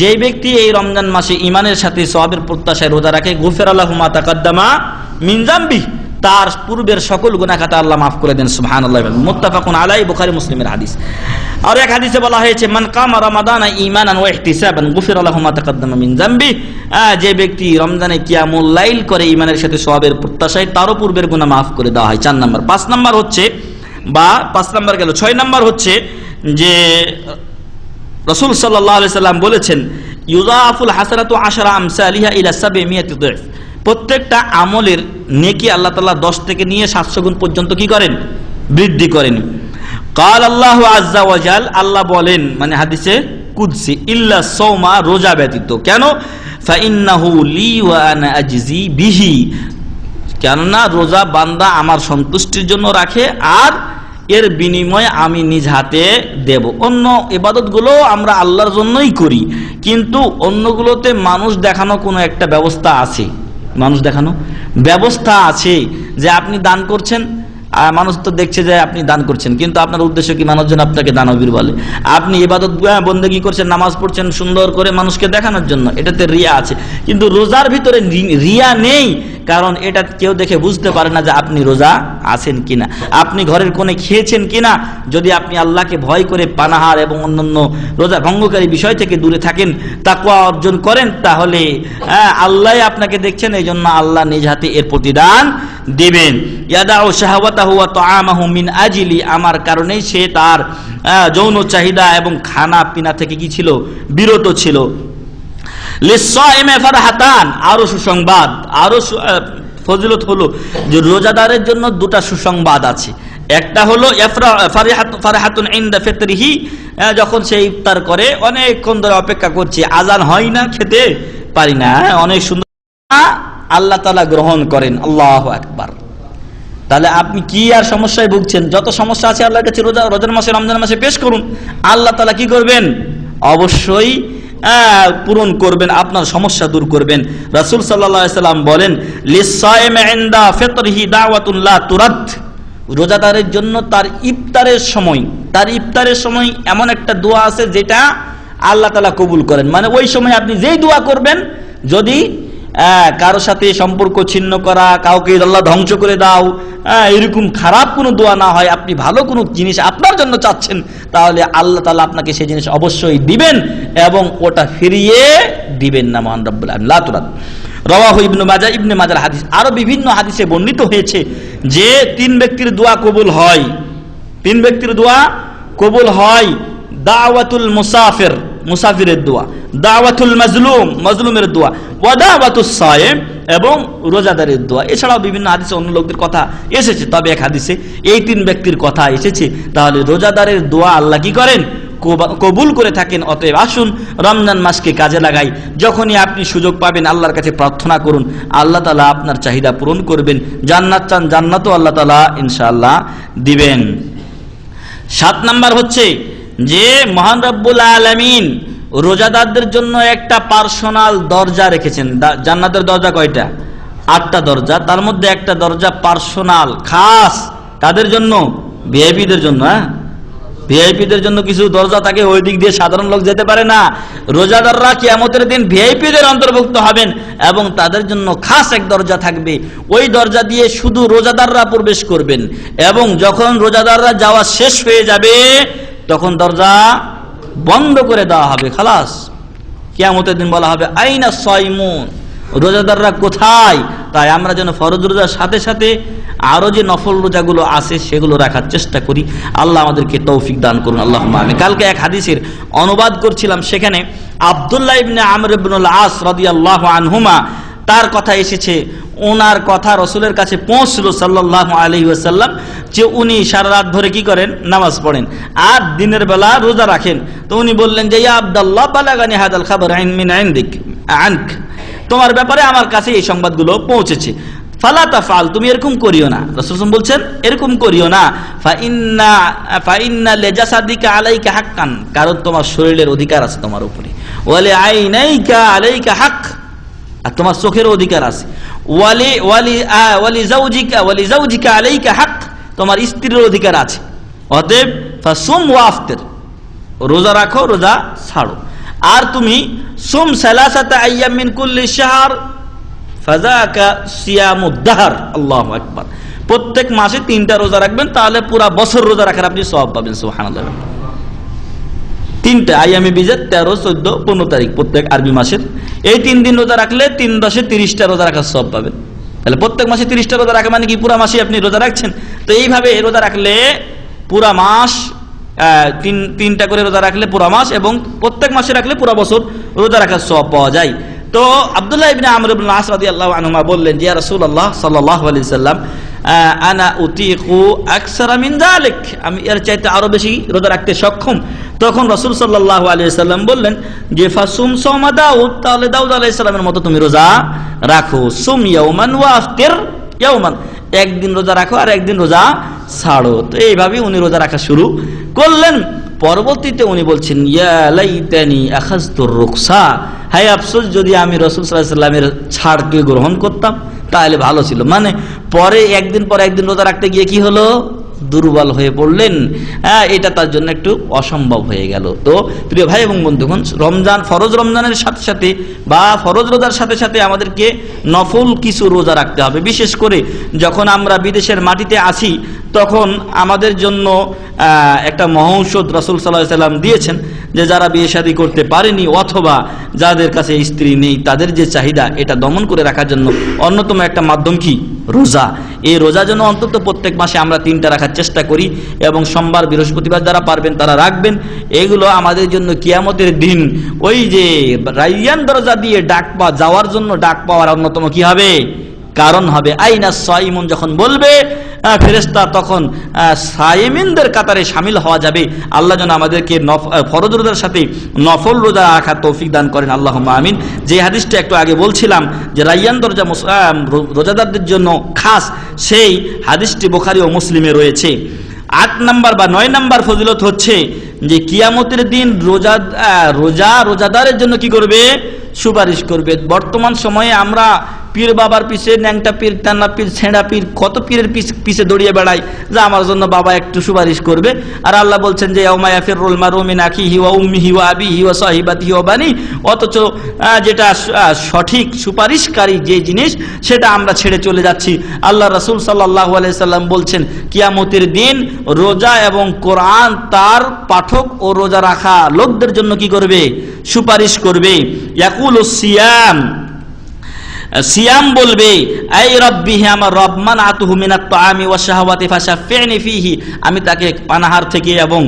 যে ব্যক্তি এই রমজান মাসে ঈমানের সাথে সওয়াবের প্রত্যাশায় রোজা রাখে, গুফিরা লাহু মা তাকাদ্দামা মিন যামবিহি, তার পূর্বের সকল গুনাহ খাতা আল্লাহ মাফ করে দেন। সুবহানাল্লাহ। মুত্তাফাকুন আলাইহি, বুখারী মুসলিমের হাদিস। আর এক হাদিসে বলা হয়েছে, মান কামা রমাদানা ঈমানান ওয়া ইহতিসাবান গুফিরা লাহু মা তাকাদ্দামা মিন যামবিহি, যে ব্যক্তি রমজানে কিয়ামুল লাইল করে ঈমানের সাথে সওয়াবের প্রত্যাশায়, তারও পূর্বের গুনাহ মাফ করে দেওয়া হয়। 4 নম্বর। 5 নম্বর হচ্ছে, বা 5 নম্বর গেল, 6 নম্বর হচ্ছে যে রাসূল সাল্লাল্লাহু আলাইহি সাল্লাম বলেছেন, ইউযাফুল হাসানাতু 10 আমসালিহা ইলা 700 দিফ। প্রত্যেকটা আমলের নেকি আল্লাহ তাআলা 10 থেকে নিয়ে 700 গুণ পর্যন্ত কি করেন? বৃদ্ধি করেন। ক্বাল আল্লাহু আযজা ওয়া জাল, আল্লাহ বলেন, মানে হাদিসে কুদসি, ইল্লা সাওমা, রোজা ব্যতীত। কেন? ফা ইন্নাহু লি ওয়া আনা আজজি বিহি, কেননা রোজা বান্দা আমার সন্তুষ্টির জন্য রাখে, আর এর বিনিময়ে আমি নিজ হাতে দেব। অন্য ইবাদতগুলো আমরা আল্লাহর জন্যই করি, কিন্তু অন্যগুলোতে মানুষ দেখানো কোনো একটা ব্যবস্থা আছে, মানুষ দেখানো ব্যবস্থা আছে যে আপনি দান করছেন, মানুষ তো দেখছে যে আপনি দান করছেন, কিন্তু আপনার উদ্দেশ্য কি? মানুষজন আপনাকে দানবীর বলে। আপনি ইবাদত বন্দেগী করছেন, নামাজ পড়ছেন সুন্দর করে মানুষকে দেখানোর জন্য, এটাতে রিয়া আছে। কিন্তু রোজার ভিতরে রিয়া নেই, কারণ এটা কেউ দেখে বুঝতে পারে না যে আপনি রোজা আছেন কিনা, আপনি ঘরের কোণে খেয়েছেন কিনা। যদি আপনি আল্লাহকে ভয় করে পানাহার এবং অন্যান্য রোজা ভঙ্গকারী বিষয় থেকে দূরে থাকেন, তাকওয়া অর্জন করেন, তাহলে আল্লাহ আপনাকে দেখছেন, এই জন্য আল্লাহ নিজ হাতে এর প্রতিদান দিবেন। ইয়াদাউ শাহওয়াতাহু ওয়া তাআমাহু মিন আজলি, আমার কারণেই সে তার যৌন চাহিদা এবং খানা পিনা থেকে কি ছিল? বিরত ছিল। লিসসাইমে ফারহাতান, আরো সুসংবাদ, আরো ফজিলত হলো যে রোজাদারের জন্য দুটা সুসংবাদ আছে। একটা হলো ফারহাতুন ইনদা ফিতরিহি, যখন সে ইফতার করে অনেকক্ষণ ধরে অপেক্ষা করছে, আজান হয় না, খেতে পারি না, অনেক সুন্দর, আল্লাহ তাআলা গ্রহণ করেন। আল্লাহু আকবার। তাহলে আপনি কি আর সমস্যায় ভুগছেন? যত সমস্যা আছে আল্লাহর কাছে রোজার মাসে, রমজান মাসে পেশ করুন, আল্লাহ তাআলা কি করবেন? অবশ্যই পূরণ করবেন, আপনার সমস্যা দূর করবেন। রাসূল সাল্লাল্লাহু আলাইহি সাল্লাম বলেন, লিসসাইমি ইনদা ফিতরিহি দাওয়াতুন লা তুরাদ, রোজাদারের জন্য তার ইফতারের সময় এমন একটা দোয়া আছে যেটা আল্লাহ তাআলা কবুল করেন। মানে ওই সময় আপনি যেই দোয়া করবেন, যদি কারো সাথে সম্পর্ক ছিন্ন করা, কাউকে আল্লাহ ধ্বংস করে দাও, এরকম খারাপ কোনো দোয়া না হয়, আপনি ভালো কোনো জিনিস আপনার জন্য চাচ্ছেন, তাহলে আল্লাহ তাআলা আপনাকে সেই জিনিস অবশ্যই দিবেন এবং ওটা ফিরিয়ে দিবেন না। মহান রব্বুল আলামিন। লা তুরাদ, রাওয়াহু ইবনে মাজাহ, ইবনে মাজাহর হাদিস। আরো বিভিন্ন হাদিসে বর্ণিত হয়েছে যে 3 ব্যক্তির দোয়া কবুল হয়, 3 ব্যক্তির দোয়া কবুল হয়। দাওয়াতুল মুসাফির, মুসাফিরের দোয়া, দাওয়াতুল মাজলুম, মাজলুমের দোয়া, ওয়া দাওয়াতুস সায়েম, এবং রোজাদারের দোয়া। এছাড়াও বিভিন্ন হাদিসে অন্য লোকদের কথা এসেছে, তবে এক হাদিসে এই 3 ব্যক্তির কথা এসেছে। তাহলে রোজাদারের দোয়া আল্লাহ কি করেন? কবুল করে থাকেন। অতএব আসুন রমজান মাসকে কাজে লাগাই। যখনই আপনি সুযোগ পাবেন আল্লাহর কাছে প্রার্থনা করুন, আল্লাহ তাআলা আপনার চাহিদা পূরণ করবেন। জান্নাত চান, জান্নাতও আল্লাহ তাআলা ইনশাআল্লাহ দিবেন। 7 নাম্বার হচ্ছে যে মহান রব্বুল আলামিন রোজাদারদের জন্য একটা পার্সোনাল দরজা রেখেছেন। জান্নাতের দরজা কয়টা? 8টা দরজা, তার মধ্যে একটা দরজা পার্সোনাল, খাস। কাদের জন্য? ভিআইপিদের জন্য। ভিআইপিদের জন্য কিছু দরজা থাকে, ওই দিক দিয়ে সাধারণ লোক যেতে পারে না। রোজাদাররা কিয়ামতের দিন ভিআইপিদের অন্তর্ভুক্ত হবেন এবং তাদের জন্য খাস এক দরজা থাকবে। ওই দরজা দিয়ে শুধু রোজাদাররা প্রবেশ করবেন এবং যখন রোজাদাররা যাওয়া শেষ হয়ে যাবে তখন দরজা বন্ধ করে দেওয়া হবে। খালাস, কিয়ামতের দিন বলা হবে আইনা সাইমুন, রোজাদাররা কোথায়? তাই আমরা যেন ফরজ রোজার সাথে সাথে আরো যে নফল রোজাগুলো আছে সেগুলো রাখার চেষ্টা করি। আল্লাহ আমাদেরকে তৌফিক দান করুন, আল্লাহুম্মা আমিন। কালকে এক হাদিসের অনুবাদ করছিলাম, সেখানে আব্দুল্লাহ ইবনে আমর ইবনুল আস রাদিয়াল্লাহু আনহুমা, তার কথা এসেছে, ওনার কথা রসুলের কাছে পৌঁছলো সাল্লাল্লাহু আলাইহি ওয়াসাল্লাম, যে উনি সারা রাত ধরে কি করেন? নামাজ পড়েন আর দিনের বেলা রোজা রাখেন। তো উনি বললেন যে ইয়া আব্দুল্লাহ, বালাগানি হাদাল খাবার মিন ইনদিক আনক, তোমার ব্যাপারে আমার কাছে এই সংবাদগুলো পৌঁছেছে। ফালা তাফআল, তুমি এরকম করিও না। রাসূল বলছেন এরকম করিও না। ফা ইন্না লিজাসাদিকা আলাইকা হাক্কান, কারণ তোমার শরীরের অধিকার আছে তোমার উপরে। ওয়া লিআইনাইকা আলাইকা হক, আর তোমার চোখের অধিকার আছে। ওয়ালি যাওজিকা আলাইকা হক, তোমার স্ত্রীর অধিকার আছে। অতএব ফাসুম ওয়া আফতির, রোজা রাখো, রোজা ছাড়ো। আর তুমি সুম সালাসাতা আইয়াম মিন কুল্লি শাহর ফাযাকা সিয়ামুদ দাহর। আল্লাহু আকবার। প্রত্যেক মাসে 3টা রোজা রাখবেন, তাহলে পুরো বছর রোজা রাখার আপনি সওয়াব পাবেন। সুবহানাল্লাহ। 3টা আইয়ামে বিজাত, 13, 14, 15 তারিখ প্রত্যেক আরবি মাসের। এই 3 দিন রোজা রাখলে 3 × 10 = 30টা রোজা রাখার সওয়াব পাবেন। তাহলে প্রত্যেক মাসে 30টা রোজা রাখা মানে কি পুরো মাসে আপনি রোজা রাখছেন। তো এইভাবে রোজা রাখলে পুরো মাস, 3টা করে রোজা রাখলে পুরো মাস, এবং প্রত্যেক মাসে রাখলে পুরো বছর রোজা রাখার সওয়াব পাওয়া যায়। তো আব্দুল্লাহ ইবনে আমর ইবনুল আস রাদিয়াল্লাহু আনহুমা বললেন, ইয়া রাসূলুল্লাহ সাল্লাল্লাহু আলাইহি সাল্লাম, আনা উতিকু আকসারা মিন যালিক, আমি এর চাইতে আরো বেশি রোজা রাখতে সক্ষম। তখন রাসূল সাল্লাল্লাহু আলাইহি সাল্লাম বললেন যে ফাসুম সাওমা দাউদ, তাহলে দাউদ আলাইহিস সালামের মতো তুমি রোজা রাখো। সুম ইয়াওমান ওয়া আফতির ইয়াওমান, একদিন রোজা রাখো আর একদিন রোজা ছাড়ো। তো এইভাবে উনি রোজা রাখা শুরু করলেন। পরবর্তীতে উনি বলছেন, ইয়া লাইতানি আখাযতুর রুখসা, হায় আফসোস যদি আমি রাসূল সাল্লাল্লাহু আলাইহি ওয়াসাল্লামের ছাড়কে গ্রহণ করতাম তাহলে ভালো ছিল। মানে পরে একদিন পর একদিন রোজা রাখতে গিয়ে কি হলো, দুর্বল হয়ে পড়লেন। এটা তার জন্য একটু অসম্ভব হয়ে গেল। তো প্রিয় ভাই এবং বন্ধুগণ, রমজান ফরজ রমজানের সাথে সাথে বা ফরজ রোজার সাথে সাথে আমাদেরকে নফল কিছু রোজা রাখতে হবে। বিশেষ করে যখন আমরা বিদেশের মাটিতে আসি তখন আমাদের জন্য একটা মহৌষধ রাসূল সাল্লাল্লাহু আলাইহি ওয়াসাল্লাম দিয়েছেন, যে যারা বিয়ে শাদী করতে পারেনি অথবা যাদের কাছে স্ত্রী নেই তাদের যে চাহিদা এটা দমন করে রাখার জন্য অন্যতম একটা মাধ্যম কি, রোজা। এই রোজা যেন অন্তত প্রত্যেক মাসে আমরা 3টা রাখার চেষ্টা করি এবং সোমবার বৃহস্পতিবার যারা পারবেন তারা রাখবেন। এগুলো আমাদের জন্য কিয়ামতের দিন ওই যে রাইয়ান দরজা দিয়ে ডাক পাওয়া যাওয়ার জন্য ডাক পাওয়ার অন্যতম কি হবে, কারণ হবে। আইনা সাইমুন যখন বলবে ফেরেশতা তখন সাইমিনদের কাতারে শামিল হওয়া যাবে। আল্লাহ যেন আমাদেরকে ফরজ রোজার সাথে নফল রোজা রাখার তৌফিক দান করেন, আল্লাহুম্মা আমিন। যে হাদিসটা একটু আগে বলছিলাম যে রাইয়ান দরজা রোজাদারদের জন্য খাস, সেই হাদিসটি বুখারী ও মুসলিমে রয়েছে। 8 নম্বর বা 9 নম্বর ফজিলত হচ্ছে যে কিয়ামতের দিন রোজাদারের জন্য কি করবে, সুপারিশ করবে। বর্তমান সময়ে আমরা পীর বাবার পিছে, ন্যাংটা পীর, টান্না পীর, ছেঁড়া পীর, কত পীরের পিছে দৌড়িয়ে বেড়াই যে আমার জন্য বাবা একটু সুপারিশ করবে। আর আল্লাহ বলছেন যে ইয়াউমা ইয়াফিরুল মারউ মিন আখিহি ওয়া উম্মিহি ওয়া আবিহি ওয়া সাহিবাতিহি ওয়া বানি। অথচ যেটা সঠিক সুপারিশকারী যে জিনিস সেটা আমরা ছেড়ে চলে যাচ্ছি। আল্লাহ রাসূল সাল্লাল্লাহু আলাইহি সাল্লাম বলছেন কিয়ামতের দিন রোজা এবং কোরআন তার পাঠক ও রোজা রাখা লোকদের জন্য কি করবে, সুপারিশ করবে। ইয়াকুলুস সিয়াম, সিয়াম বলবে, আই রব্বি, হে আমার রব, মানাতুহু মিনাত তাআমি ওয়াশ শাহাওয়াতি ফাশাফি'নি ফীহি, আমি তাকে পানাহার থেকে এবং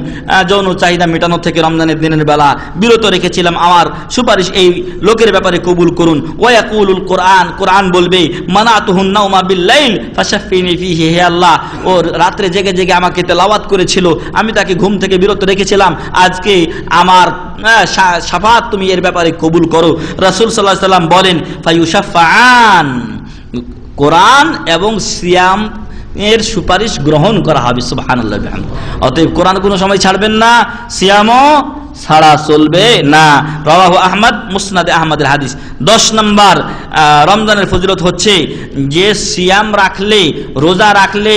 যৌন চাহিদা মেটানো থেকে রমজানের দিনের বেলা বিরত রেখেছিলাম, আমার সুপারিশ এই লোকের ব্যাপারে কবুল করুন। ওয়া ইয়াকুলুল কোরআন, কোরআন বলবে, মানাতুহুন নাওমা বিল-লাইল ফাশাফি'নি ফীহি, হে আল্লাহ ও রাতে জেগে জেগে আমাকে তেলাওয়াত করেছিল, আমি তাকে ঘুম থেকে বিরত রেখেছিলাম, আজকে আমার শাফাত তুমি এর ব্যাপারে কবুল করো। রাসূল সাল্লাল্লাহু আলাইহি সাল্লাম বলেন, ফায়ুশাফাআন, কোরআন এবং সিয়াম এর সুপারিশ গ্রহণ করা হবে। সুবহানাল্লাহ বিহামদিহি। অতএব কোরআন কোনো সময় ছাড়বেন না, সিয়ামও ছাড়া চলবে না। রাওয়াহু আহমদ, মুসনাদে আহমদের হাদিস। 10 নম্বর রমজানের ফজিলত হচ্ছে যে সিয়াম রাখলে, রোজা রাখলে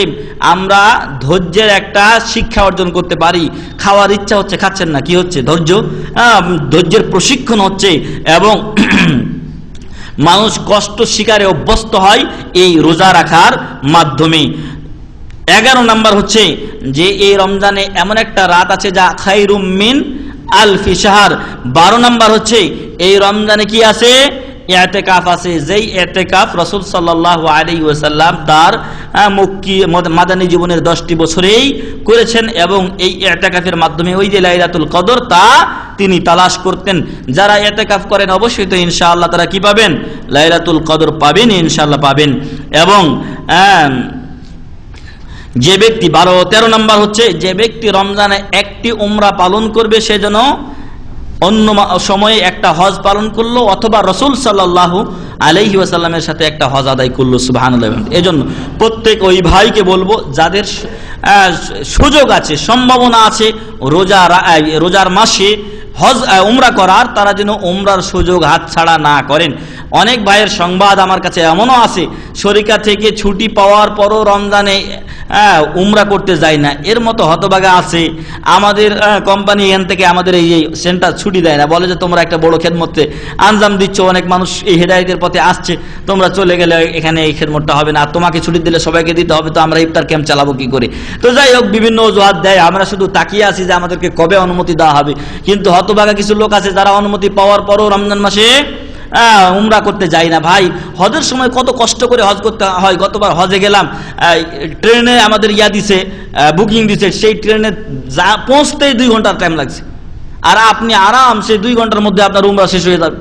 আমরা ধৈর্যের একটা শিক্ষা অর্জন করতে পারি। খাওয়ার ইচ্ছা হচ্ছে, খাচ্ছেন না, কি হচ্ছে, ধৈর্যের প্রশিক্ষণ হচ্ছে এবং মানুষ কষ্ট শিকারে অভ্যস্ত হয় এই রোজা রাখার মাধ্যমে। 11 নম্বর হচ্ছে যে এই রমজানে এমন একটা রাত আছে যা খায়রুম মিন আলফি শাহর। 12 নম্বর হচ্ছে এই রমজানে কি আছে, ইতিকাফ আছে। যেই ইতিকাফ রাসূল সাল্লাল্লাহু আলাইহি ওয়াসাল্লাম তার মক্কি মাদানী জীবনের 10টি বছরেই করেছেন এবং এই ইতিকাফের মাধ্যমে ওই যে লাইলাতুল কদর তা তিনি তালাশ করতেন। যারা ইতিকাফ করেন অবশ্যই তো ইনশাআল্লাহ তারা কি পাবেন, লাইলাতুল কদর পাবেন, ইনশাআল্লাহ পাবেন। এবং যে ব্যক্তি 13 নম্বর হচ্ছে যে ব্যক্তি রমজানে একটি উমরা পালন করবে সে যেন অন্য সময়ে একটা হজ পালন করলো অথবা রাসূল সাল্লাল্লাহু আলাইহি ওয়াসাল্লামের সাথে একটা হজ আদায় করলো। সুবহানাল্লাহ। এজন্য প্রত্যেক ওই ভাইকে বলবো যাদের সুযোগ আছে, সম্ভাবনা আছে রোজার মাসে হজ উমরা করার, তারা যেন উমরার সুযোগ হাতছাড়া না করেন। অনেক ভাইয়ের সংবাদ আমার কাছে এমনও আছে শরিকা থেকে ছুটি পাওয়ার পরও রমজানে উমরা করতে যায় না। এর মতো হতভাগা আছে। আমাদের কোম্পানি এখান থেকে আমাদের এই সেন্টার ছুটি দেয় না, বলে যে তোমরা একটা বড় খেদমতে আঞ্জাম দিচ্ছ, অনেক মানুষ এই হেদায়েতের পথে আসছে, তোমরা চলে গেলে এখানে এই খেদমতটা হবে না, তোমাকে ছুটি দিলে সবাইকে দিতে হবে, তো আমরা ইফতার ক্যাম্প চালাবো কি করে। তো যাই হোক, বিভিন্ন অজুহাত দেয়, আমরা শুধু তাকিয়ে আছি যে আমাদেরকে কবে অনুমতি দেওয়া হবে। কিন্তু হতভাগা কিছু লোক আছে যারা অনুমতি পাওয়ার পরও রমজান মাসে উমরা করতে যাই না। ভাই, হজের সময় কত কষ্ট করে হজ করতে হয়। গতবার হজে গেলাম, ট্রেনে আমাদের দিছে, বুকিং দিছে, সেই ট্রেনে পৌঁছতেই 2 ঘন্টার টাইম লাগছে। আর আপনি আরাম সেই 2 ঘন্টার মধ্যে আপনার উমরা শেষ হয়ে যাবে।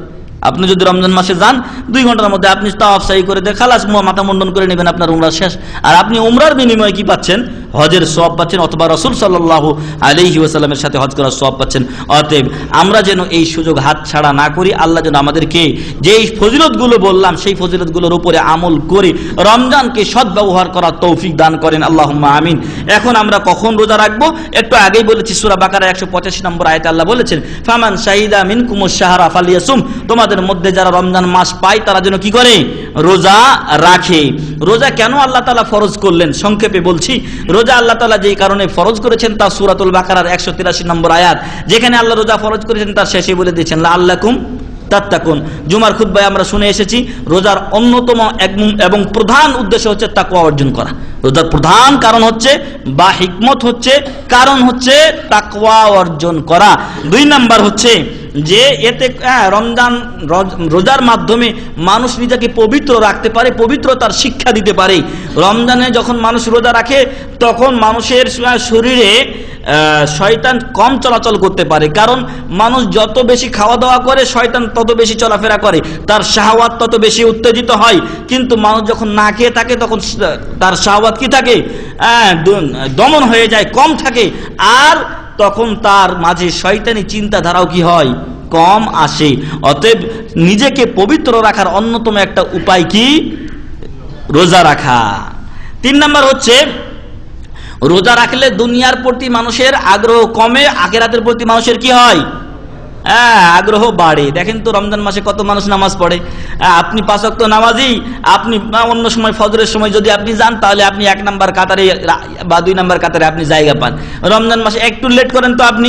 আপনি যদি রমজান মাসে যান 2 ঘন্টার মধ্যে আপনি তাওয়াফ সাই করে দিয়ে খালাস মাথা মুন্ডন করে নেবেন, আপনার উমরা শেষ। আর আপনি উমরার বিনিময়ে কি পাচ্ছেন? হজের সওয়াব পাচ্ছেন, অথবা রাসূল সাল্লাল্লাহু আলাইহি ওয়াসাল্লামের সাথে হজ করার সওয়াব পাচ্ছেন। অতএব আমরা যেন এই সুযোগ হাতছাড়া না করি। আল্লাহ যেন আমাদেরকে যেই ফজিলতগুলো বললাম সেই ফজিলতগুলোর উপরে আমল করে রমজানকে সদ্ব্যবহার করার তৌফিক দান করেন, আল্লাহুম্মা আমিন। এখন আমরা কখন রোজা রাখবো? একটু আগেই বলেছি, সূরা বাকারা 185 নম্বর আয়াতে আল্লাহ বলেছেন, ফামান শাহিদা মিনকুমুশ শাহরা ফালিয়াসুম, তোমাদের মধ্যে যারা রমজান মাস পায় তারা যেন কি করে? রোজা রাখে। রোজা কেন আল্লাহ তাআলা ফরজ করলেন? সংক্ষেপে বলছি, রোজা আল্লাহ তাআলা যেই কারণে ফরজ করেছেন তা সূরাতুল বাকারার 183 নম্বর আয়াত, যেখানে আল্লাহ রোজা ফরজ করেছেন তার শেষে বলে দিয়েছেন লাআল্লাকুম তাত্তাকুন। জুমার খুতবায় আমরা শুনে এসেছি রোজার অন্যতম এবং প্রধান উদ্দেশ্য হচ্ছে তাকওয়া অর্জন করা। রোজার প্রধান কারণ হচ্ছে বা হিকমত হচ্ছে, কারণ হচ্ছে তাকওয়া অর্জন করা। 2 নাম্বার হচ্ছে যে এতে রোজার মাধ্যমে মানুষ নিজেকে পবিত্র রাখতে পারে, পবিত্রতার শিক্ষা দিতে পারে। রমজানে যখন মানুষ রোজা রাখে তখন মানুষের শরীরে শয়তান কম চলাচল করতে পারে, কারণ মানুষ যত বেশি খাওয়া দাওয়া করে শয়তান তত বেশি চলাফেরা করে, তার শাহওয়াত তত বেশি উত্তেজিত হয়। কিন্তু মানুষ যখন না খেয়ে থাকে তখন তার শাহওয়াত কি থাকে? দমন হয়ে যায়, কম থাকে, আর তখন তার মাঝে শয়তানি চিন্তাধারাও কি হয়? কম আসে। অতএব নিজেকে পবিত্র রাখার অন্যতম একটা উপায় কি? রোজা রাখা। 3 নাম্বার হচ্ছে রোজা রাখলে দুনিয়ার প্রতি মানুষের আগ্রহ কমে, আখিরাতের প্রতি মানুষের কি হয়? আগ্রহ বাড়ে। দেখেন তো রমজান মাসে কত মানুষ নামাজ পড়ে। আপনি 5 ওয়াক্ত নামাজি, আপনি অন্য সময় ফজরের সময় যদি আপনি যান তাহলে আপনি 1 নাম্বার কাতারে বা 2 নাম্বার কাতারে আপনি জায়গা পান। রমজান মাসে একটু লেট করেন তো আপনি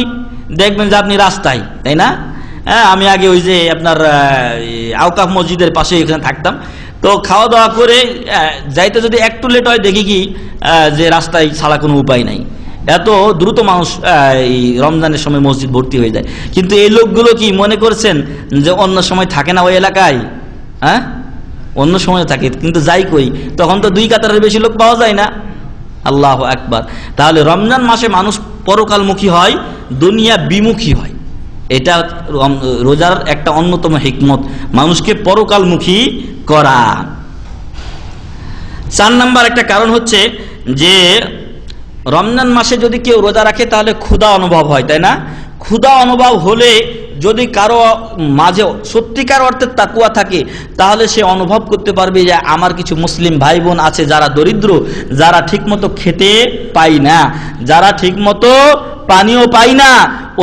দেখবেন যে আপনি রাস্তায়, তাই না? আমি আগে ওই যে আপনার আওকাফ মসজিদের পাশে এখানে থাকতাম, তো খাওয়া দাওয়া করে যাইতে যদি একটু লেট হয় দেখি কি যে রাস্তায় ছাড়া কোনো উপায় নাই, এত দ্রুত মানুষ এই রমজানের সময় মসজিদ ভর্তি হয়ে যায়। কিন্তু এই লোকগুলো কি মনে করছেন যে অন্য সময় থাকে না ওই এলাকায়? অন্য সময় থাকে, কিন্তু যাই কই তখন তো 2 কাতারের বেশি লোক পাওয়া যায় না। আল্লাহু আকবার। তাহলে রমজান মাসে মানুষ পরকালমুখী হয়, দুনিয়া বিমুখী হয়। এটা রোজার একটা অন্যতম হিকমত, মানুষকে পরকালমুখী করা। 4 নাম্বার একটা কারণ হচ্ছে যে রমজান মাসে যদি কেউ রোজা রাখে তাহলে ক্ষুধা অনুভব হয়, তাই না? ক্ষুধা অনুভব হলে যদি কারো মাঝে সত্যিকার অর্থে তাকওয়া থাকে তাহলে সে অনুভব করতে পারবে যে আমার কিছু মুসলিম ভাই বোন আছে যারা দরিদ্র, যারা ঠিকমতো খেতে পায় না, যারা ঠিকমতো পানিও পায় না,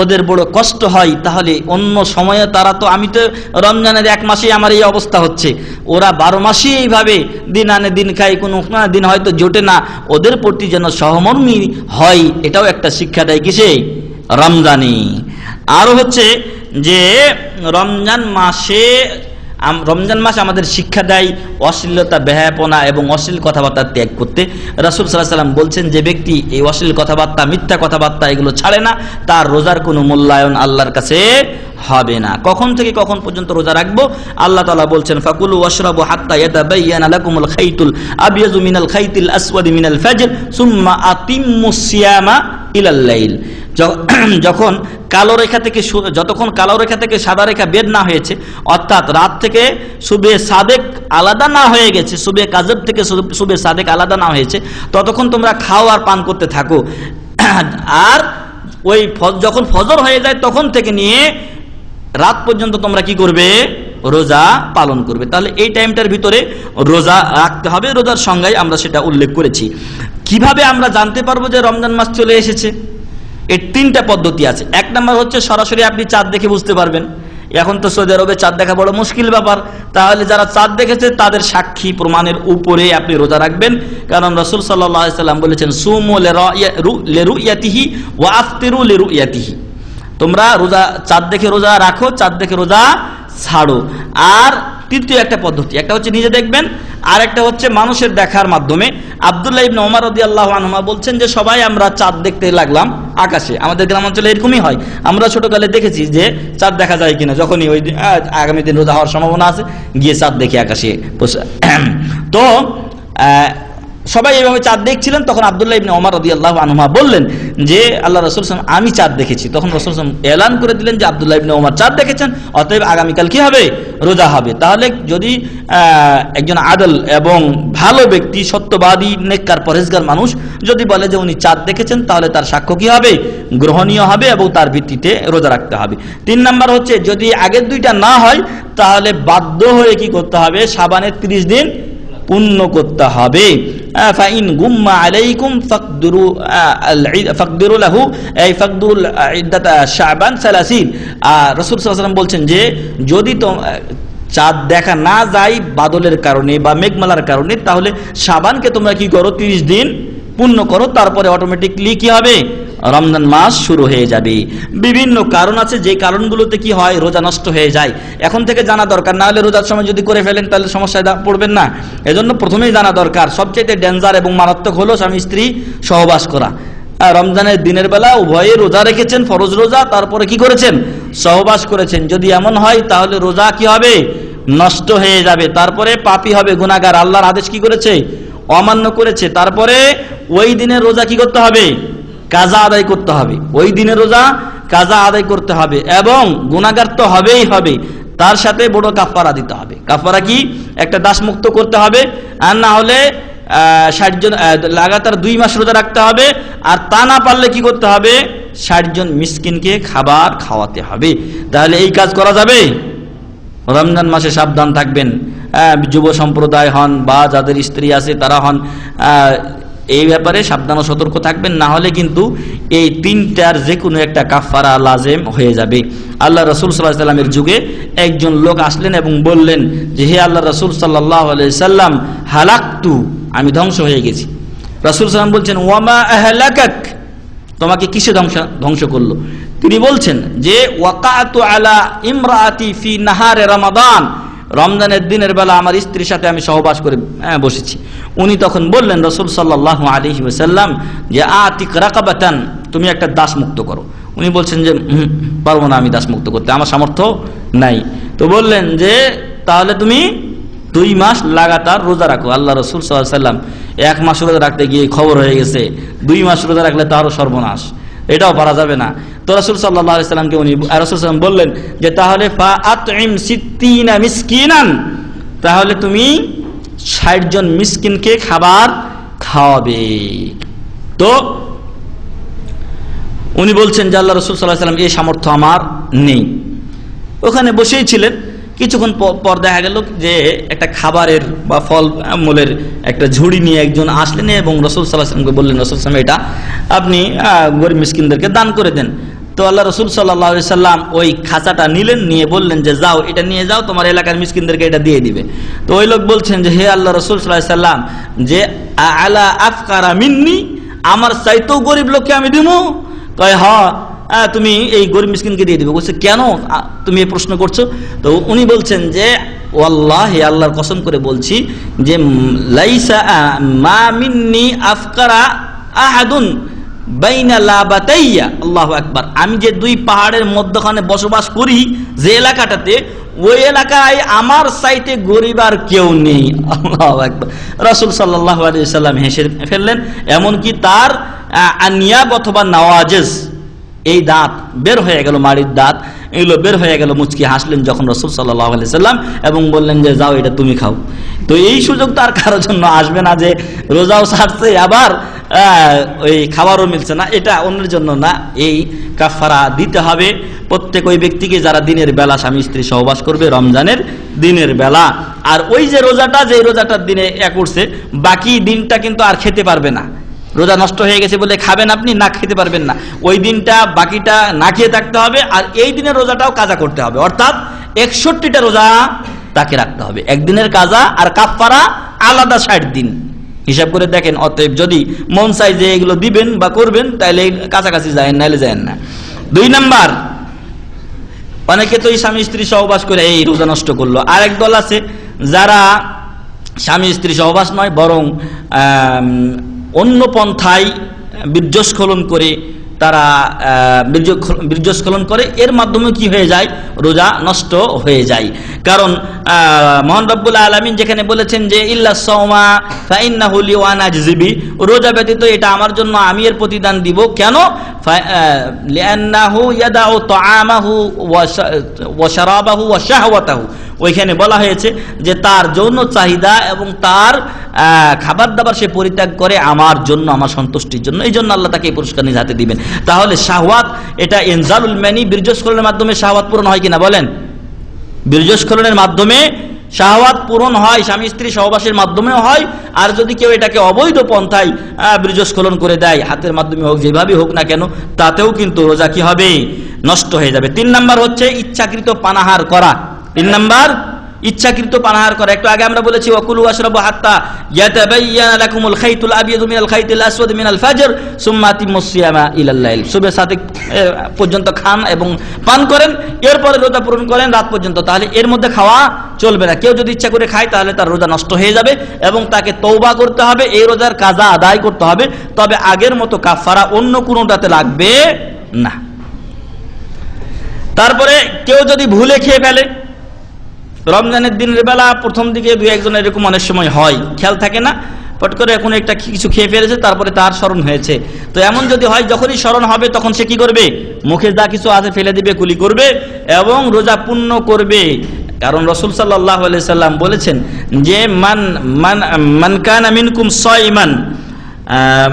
ওদের বড় কষ্ট হয়। তাহলে অন্য সময়ে তারা তো, আমি তো রমজানের 1 মাসেই আমার এই অবস্থা হচ্ছে, ওরা 12 মাসেই এইভাবে দিন আনে দিন খায়, কোনো দিন হয়তো জোটে না, ওদের প্রতি যেন সহমর্মী হয়, এটাও একটা শিক্ষা দেয় কিসে? রমজানে। আরো হচ্ছে যে রমজান মাস আমাদের শিক্ষা দেয় অশ্লীলতা, বেহায়াপনা এবং অশ্লীল কথাবার্তা ত্যাগ করতে। রাসূল সাল্লাল্লাহু আলাইহি ওয়াসাল্লাম বলছেন যে ব্যক্তি এই অশ্লীল কথাবার্তা, মিথ্যা কথাবার্তা এগুলো ছাড়ে না, তার রোজার কোনো মূল্যায়ন আল্লাহর কাছে হবে না। কখন থেকে কখন পর্যন্ত রোজা রাখবো? আল্লাহ তাআলা বলছেন ফাকুলু ওয়াশরাবু হাত্তা ইয়াতাবায়ানা লাকুমুল খাইতুল আবয়াজু মিনাল খাইতিল আসওয়াদি মিনাল ফাজর সুম্মা আতিম্মুস সিয়ামা ইলাল লাইল। যতক্ষণ কালো রেখা থেকে সাদা রেখা বের না হয়েছে, অর্থাৎ রাত থেকে সুবে সাদেক আলাদা না হয়ে গেছে, সুবে কাজব থেকে সুবে সাদেক আলাদা না হয়েছে, ততক্ষণ তোমরা খাও আর পান করতে থাকো। আর ওই যখন ফজর হয়ে যায় তখন থেকে নিয়ে রাত পর্যন্ত তোমরা কি করবে? রোজা পালন করবে। তাহলে এই টাইমটার ভিতরে রোজা রাখতে হবে। রোজার সংজ্ঞায় আমরা সেটা উল্লেখ করেছি। কিভাবে আমরা জানতে পারবো যে রমজান মাস চলে এসেছে? এর 3টা পদ্ধতি আছে। 1 নাম্বার হচ্ছে সরাসরি আপনি চাঁদ দেখে বুঝতে পারবেন। এখন তো সৌদি আরবে চাঁদ দেখা বড় মুশকিল ব্যাপার, তাহলে যারা চাঁদ দেখেছে তাদের সাক্ষী প্রমাণের উপরে আপনি রোজা রাখবেন। কারণ রাসূল সাল্লাল্লাহু আলাইহি সাল্লাম বলেছেন সুমু লিরুয়াতিহি ওয়া আফতিরু লিরুয়াতিহি, তোমরা রোজা চাঁদ দেখে রোজা রাখো, চাঁদ দেখে রোজা ছাড়ো। আর তৃতীয় একটা পদ্ধতি, একটা হচ্ছে নিজে দেখবেন, আর একটা হচ্ছে মানুষের দেখার মাধ্যমে। আব্দুল্লাহ ইবনে ওমর রাদিয়াল্লাহু আনহুমা বলছেন যে সবাই আমরা চাঁদ দেখতে লাগলাম আকাশে। আমাদের গ্রামাঞ্চলে এরকমই হয়, আমরা ছোটকালে দেখেছি যে চাঁদ দেখা যায় কিনা, যখনই ওই আগামী দিন রোজা হওয়ার সম্ভাবনা আছে গিয়ে চাঁদ দেখি আকাশে। তো সবাই এইভাবে চাঁদ দেখছিলেন, তখন আব্দুল্লাহ ইবনে ওমর রাদিয়াল্লাহু আনহুমা বললেন যে আল্লাহ রাসূল সাল্লাল্লাহু আলাইহি ওয়াসাল্লাম আমি চাঁদ দেখেছি। তখন রাসূল সাল্লাল্লাহু আলাইহি ওয়াসাল্লাম এলান করে দিলেন যে আব্দুল্লাহ ইবনে ওমর চাঁদ দেখেছেন, অতএব আগামীকাল কি হবে? রোজা হবে। তাহলে যদি একজন আদল এবং ভালো ব্যক্তি, সত্যবাদী, নেককার, পরহেজগার মানুষ যদি বলে যে উনি চাঁদ দেখেছেন, তাহলে তার সাক্ষ্য কি হবে? গ্রহণীয় হবে এবং তার ভিত্তিতে রোজা রাখতে হবে। 3 নাম্বার হচ্ছে যদি আগের দুইটা না হয় তাহলে বাধ্য হয়ে কি করতে হবে? শাবানের 30 দিন পূর্ণ করতে হবে। ফাইন গুম্মা আলাইকুম ফাকদিরু লাহু এই ফাকদুরুল ইদ্দাত শাবান 30। রাসূল সাল্লাল্লাহু আলাইহি ওয়াসাল্লাম বলছেন যে যদি তো চাঁদ দেখা না যায় বাদলের কারণে বা মেঘমালার কারণে, তাহলে শাবানকে তোমরা কি করো? 30 দিন পূর্ণ করো, তারপরে অটোমেটিকলি কি হবে? রমজান মাস শুরু হয়ে যাবে। বিভিন্ন কারণ আছে, যে কারণগুলোতে কি হয়? রোজা নষ্ট হয়ে যায়। এখন থেকে জানা দরকার, না হলে রোজার সময় যদি করে ফেলেন তাহলে সমস্যায় পড়বেন না। এজন্য প্রথমেই জানা দরকার। সবচেয়ে ডেঞ্জার এবং মারাত্মক হলো স্বামী স্ত্রী সহবাস করা। রমজানের দিনের বেলা উভয়ে রোজা রেখেছেন, ফরজ রোজা, তারপরে কি করেছেন? সহবাস করেছেন। যদি এমন হয় তাহলে রোজা কি হবে? নষ্ট হয়ে যাবে। তারপরে পাপী হবে, গুনাহগার, আল্লাহর আদেশ কি করেছে? অমান্য করেছে। তারপরে ওই দিনের রোজা কি করতে হবে? কাজা আদায় করতে হবে। ওই দিনের রোজা কাজা আদায় করতে হবে এবং গুনাহগার তো হবেই হবে, তার সাথে বড় কাফারা দিতে হবে। কাফারা কি? একটা দাস মুক্ত করতে হবে, আর না হলে 60 জন লাগাতার 2 মাস রোজা রাখতে হবে। আর তা না পারলে কি করতে হবে? 60 জন মিসকিনকে খাবার খাওয়াতে হবে। তাহলে এই কাজ করা যাবে। রমজান মাসে সাবধান থাকবেন। যুব সম্প্রদায় হন বা যাদের স্ত্রী আছে তারা হন, এই ব্যাপারে সাবধান ও সতর্ক থাকবেন, না হলে কিন্তু এই 3টার যে কোনো একটা কাফারা লাজেম হয়ে যাবে। আল্লাহ রাসূল সাল্লাল্লাহু আলাইহি সাল্লামের যুগে একজন লোক আসলেন এবং বললেন যে হে আল্লাহ রাসূল সাল্লাল্লাহু আলাইহি সাল্লাম, হালাকতু, আমি ধ্বংস হয়ে গেছি। রাসূল সাল্লাল্লাহু আলাইহি বলছেন ওয়ামা আহলাকাক, তোমাকে কিসে ধ্বংস করলো? তিনি বলছেন যে ওয়াকাতু আলা ইমরাআতি ফি নাহারে রমাদান, রমজানের দিনের বেলা আমার স্ত্রীর সাথে আমি সহবাস করে বসেছি। উনি তখন বললেন রাসূল সাল্লাল্লাহু আলাইহি ওয়াসাল্লাম যে আতিক রাকাবাতান, তুমি একটা দাস মুক্ত করো। উনি বলছেন যে পারবো না আমি দাস মুক্ত করতে, আমার সামর্থ্য নাই। তো বললেন যে তাহলে তুমি 2 মাস লাগাতার রোজা রাখো। আল্লাহ রাসূল সাল্লাল্লাহু আলাইহি ওয়াসাল্লাম 1 মাস রোজা রাখতে গিয়ে খবর হয়ে গেছে 2 মাস রোজা রাখলে তারও সর্বনাশ, এটাও পারা যাবে না। তো রাসূল সাল্লাল্লাহু আলাইহি ওয়াসাল্লামকে উনি রাসূল সাল্লাল্লাহু আলাইহি ওয়াসাল্লাম বললেন যে তাহলে ফা আতইম 60 মিসকিনান, তাহলে তুমি 60 জন মিসকিনকে খাবার খাওয়াবে। তো উনি বলছেন যে আল্লাহ রাসূল সাল্লাল্লাহু আলাইহি ওয়াসাল্লাম এই সামর্থ্য আমার নেই। ওখানে বসেই ছিলেন। কিছুক্ষণ পর দেখা গেল যে একটা খাবারের বা ফল মূলের একটা ঝুড়ি নিয়ে একজন আসলেন এবং রাসূল সাল্লাল্লাহু আলাইহি ওয়াসাল্লামকে বললেন রাসূল সাল্লাল্লাহু আলাইহি ওয়াসাল্লাম এটা আপনি গরিব মিসকিনদেরকে দান করে দেন। তো আল্লাহ রাসূল সাল্লাল্লাহু আলাইহি ওয়াসাল্লাম ওই খাঁচাটা নিলেন, নিয়ে বললেন যে যাও এটা নিয়ে যাও, তোমার এলাকার মিসকিনদেরকে এটা দিয়ে দিবে। তো ওই লোক বলছেন যে হে আল্লাহ রাসূল সাল্লাল্লাহু আলাইহি ওয়াসাল্লাম, যে আলা আফকারা মিন্নি, আমার চাইতেও গরিব লোককে আমি দিব? কয় হ্যাঁ, তুমি এই গরিব মিসকিনকে দিয়ে দিবে। বলছে কেন তুমি এই প্রশ্ন করছো? তো উনি বলছেন যে ওয়াল্লাহি, আল্লাহর কসম করে বলছি যে লাইসা মা মিন্নি আফকারা আহাদুন বাইনা লাবাতাইয়া, আল্লাহু আকবার, আমি যে 2 পাহাড়ের মধ্যখানে বসবাস করি যে এলাকাটাতে, ওই এলাকায় আমার চাইতে গরিব আর কেউ নেই। আল্লাহু আকবার। রাসূল সাল্লাল্লাহু আলাইহি ওয়াসাল্লাম হেসে ফেললেন। এমনকি তার আনিয়াব অথবা নওয়াজেজ, এই দাঁত বের হয়ে গেল, মাড়ির দাঁত এগুলো বের হয়ে গেল, মুচকি হাসলেন যখন রাসূল সাল্লাল্লাহু আলাইহি ওয়াসাল্লাম এবং বললেন যে যাও এটা তুমি খাও। তো এই সুযোগ তো আর কারোর জন্য আসবে না যে রোজাও ছাড়ছে আবার ওই খাবারও মিলছে না, এটা অন্যের জন্য না। এই কাফারা দিতে হবে প্রত্যেক ওই ব্যক্তিকে যারা দিনের বেলা স্বামী স্ত্রী সহবাস করবে রমজানের দিনের বেলা। আর ওই যে রোজাটা, যে রোজাটার দিনে করছে, বাকি দিনটা কিন্তু আর খেতে পারবে না। রোজা নষ্ট হয়ে গেছে বলে খাবেন আপনি, না খেতে পারবেন না। ওই দিনটা বাকিটা না খেয়ে থাকতে হবে, আর এই দিনের রোজাটাও কাজা করতে হবে, অর্থাৎ 61টা রোজা তাকে রাখতে হবে। একদিনের কাজা আর কাফারা আলাদা 60 দিন হিসাব করে দেখেন। অতএব যদি মন চাই যে এগুলো দিবেন বা করবেন, তাহলে কাছাকাছি যায়, নাহলে যায় না। 2 নাম্বার, অনেকে তো এই স্বামী স্ত্রী সহবাস করে এই রোজা নষ্ট করলো। আরেক দল আছে যারা স্বামী স্ত্রী সহবাস নয়, বরং অন্য পন্থায় বীর্যস্খলন করে তারা বীর্যস্খলন করে, এর মাধ্যমে কি হয়ে যায়? রোজা নষ্ট হয়ে যায়। কারণ মহান রব্বুল আলামিন যেখানে বলেছেন যে ইল্লা সাওমা ফাইন্নাহু লি ওয়া আনা আজজি বিহি, রোজা ব্যতীত এটা আমার জন্য, আমি এর প্রতিদান দিব। কেন? লিআন্নাহু ইয়াদাউ তাআমাহু ওয়া শারাবাহু ওয়া শাহওয়াতাহু, ওইখানে বলা হয়েছে যে তার যৌন চাহিদা এবং তার খাবার দাবার সে পরিত্যাগ করে আমার জন্য, আমার সন্তুষ্টির জন্য। এই জন্য আল্লাহ তাকে এই পুরস্কার নিজ হাতে দিবেন। তাহলে শাহওয়াত, এটা ইনজালুল মানি, বীর্যস্খলনের মাধ্যমে শাহওয়াত পূরণ হয় কিনা বলেন? বীর্যস্খলনের মাধ্যমে শাহওয়াত পূরণ হয়, স্বামী স্ত্রী সহবাসের মাধ্যমেও হয়। আর যদি কেউ এটাকে অবৈধ পন্থায় বীর্যস্খলন করে দেয়, হাতের মাধ্যমে হোক, যেভাবে হোক না কেন, তাতেও কিন্তু রোজা কি হবে? নষ্ট হয়ে যাবে। 3 নাম্বার হচ্ছে ইচ্ছাকৃত পানাহার করা। 3 নাম্বার ইচ্ছাকৃত পানাহার করা। একটু আগে আমরা বলেছি ওয়াকুলু ওয়াশরাবু হাত্তা ইয়াতাবায়্যানা লাকুমুল খাইতুল আবিয়াদু মিনাল খাইতিল আসওয়াদি মিনাল ফাজর সুম্মা আতিম্মুস সিয়ামা ইলাল লাইল, সুবহ সাদিক পর্যন্ত খান এবং পান করেন, এরপরে রোজা পূরণ করেন রাত পর্যন্ত। তাহলে এর মধ্যে খাওয়া চলবে না। কেউ যদি ইচ্ছা করে খায় তাহলে তার রোজা নষ্ট হয়ে যাবে এবং তাকে তওবা করতে হবে, এই রোজার কাজা আদায় করতে হবে। তবে আগের মতো কাফারা অন্য কোনোটাতে লাগবে না। তারপরে কেউ যদি ভুলে খেয়ে ফেলে, রমজানের দিনের বেলা প্রথম দিকে 2-1 এরকম অনেক সময় হয়, খেয়াল থাকে না, পট করে এখন একটা কিছু খেয়ে ফেলেছে, তারপরে তার স্মরণ হয়েছে। তো এমন যদি হয়, যখনই স্মরণ হবে তখন সে কি করবে? মুখে যা কিছু আছে ফেলে দিবে, কুলি করবে এবং রোজা পূর্ণ করবে। কারণ রাসূল সাল্লাল্লাহু আলাইহি সাল্লাম বলেছেন যে মান কানা মিনকুম সাইমান,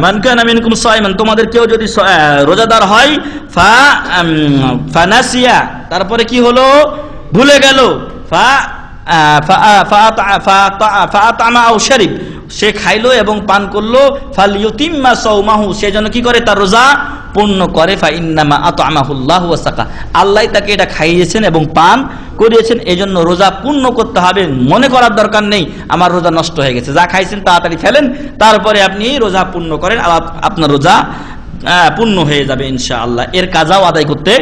মান কানা মিনকুম সাইমান, তোমাদের কেউ যদি রোজাদার হয়, ফানাসিয়া, তারপরে কি হলো? ভুলে গেল, সে খাইলো এবং পান করলো, ফালইউতিম্মা সাওমাহু, সে যেন কি করে? তার রোজা পূর্ণ করে। ফাইন্নামা আতআমাহুল্লাহু ওয়া সাকা, আল্লাহ তাকে এটা খাইয়েছেন এবং পান করিয়েছেন, এজন্য রোজা পূর্ণ করতে হবে। মনে করার দরকার নেই আমার রোজা নষ্ট হয়ে গেছে, যা খাইছেন তাড়াতাড়ি ফেলেন, তারপরে আপনি রোজা পূর্ণ করেন, আপনার রোজা পূর্ণ হয়ে যাবে ইনশাআল্লাহ। এর কাজাও আদায় করতে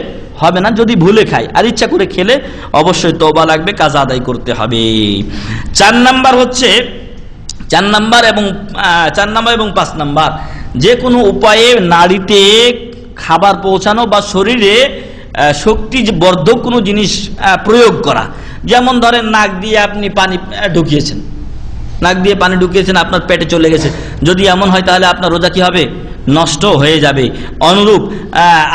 হবে না যদি ভুলে খায়। আর ইচ্ছা করে খেলে অবশ্যই তওবা লাগবে, কাজা আদায় করতে হবে। 4 নাম্বার হচ্ছে 4 নাম্বার এবং 5 নাম্বার, যে কোনো উপায়ে নাড়িতে খাবার পৌঁছানো বা শরীরে শক্তি বর্ধক কোনো জিনিস প্রয়োগ করা। যেমন ধরেন নাক দিয়ে আপনি পানি ঢুকিয়েছেন, নাক দিয়ে পানি ঢুকিয়েছেন, আপনার পেটে চলে গেছে, যদি এমন হয় তাহলে আপনার রোজা কি হবে? নষ্ট হয়ে যাবে। অনুরূপ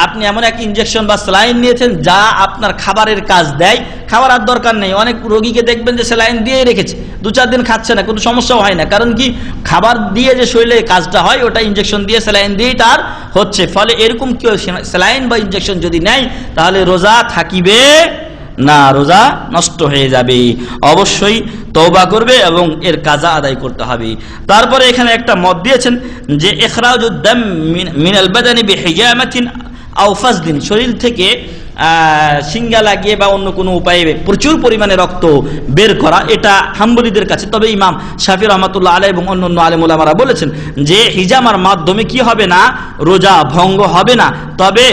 আপনি এমন এক ইনজেকশন বা স্যালাইন নিয়েছেন যা আপনার খাবারের কাজ দেয়, খাবার আর দরকার নেই। অনেক রোগীকে দেখবেন যে স্যালাইন দিয়েই রেখেছে, 2-4 দিন খাচ্ছে না, কোনো সমস্যাও হয় না। কারণ কি? খাবার দিয়ে যে শরীরে কাজটা হয় ওটা ইনজেকশন দিয়ে, স্যালাইন দিয়েই তার হচ্ছে। ফলে এরকম কেউ স্যালাইন বা ইনজেকশন যদি নেয় তাহলে রোজা থাকিবে না, রোজা নষ্ট হয়ে যাবে। অবশ্যই তওবা করবে এবং এর কাজা আদায় করতে হবে। তারপরে এখানে একটা মত দিয়েছেন যে ইখরাজুদ দাম মিনাল বাদানি বিহিজামাতিন আও ফাসদিন, শরীর থেকে সিঙ্গা লাগিয়ে বা অন্য কোনো উপায়ে প্রচুর পরিমাণে রক্ত বের করা, এটা হাম্বলীদের কাছে। তবে ইমাম শাফি রহমাতুল্লাহ আলাইহি এবং অন্যান্য আলেম উলামারা বলেছেন যে হিজামার মাধ্যমে কি হবে না? রোজা ভঙ্গ হবে না। তবে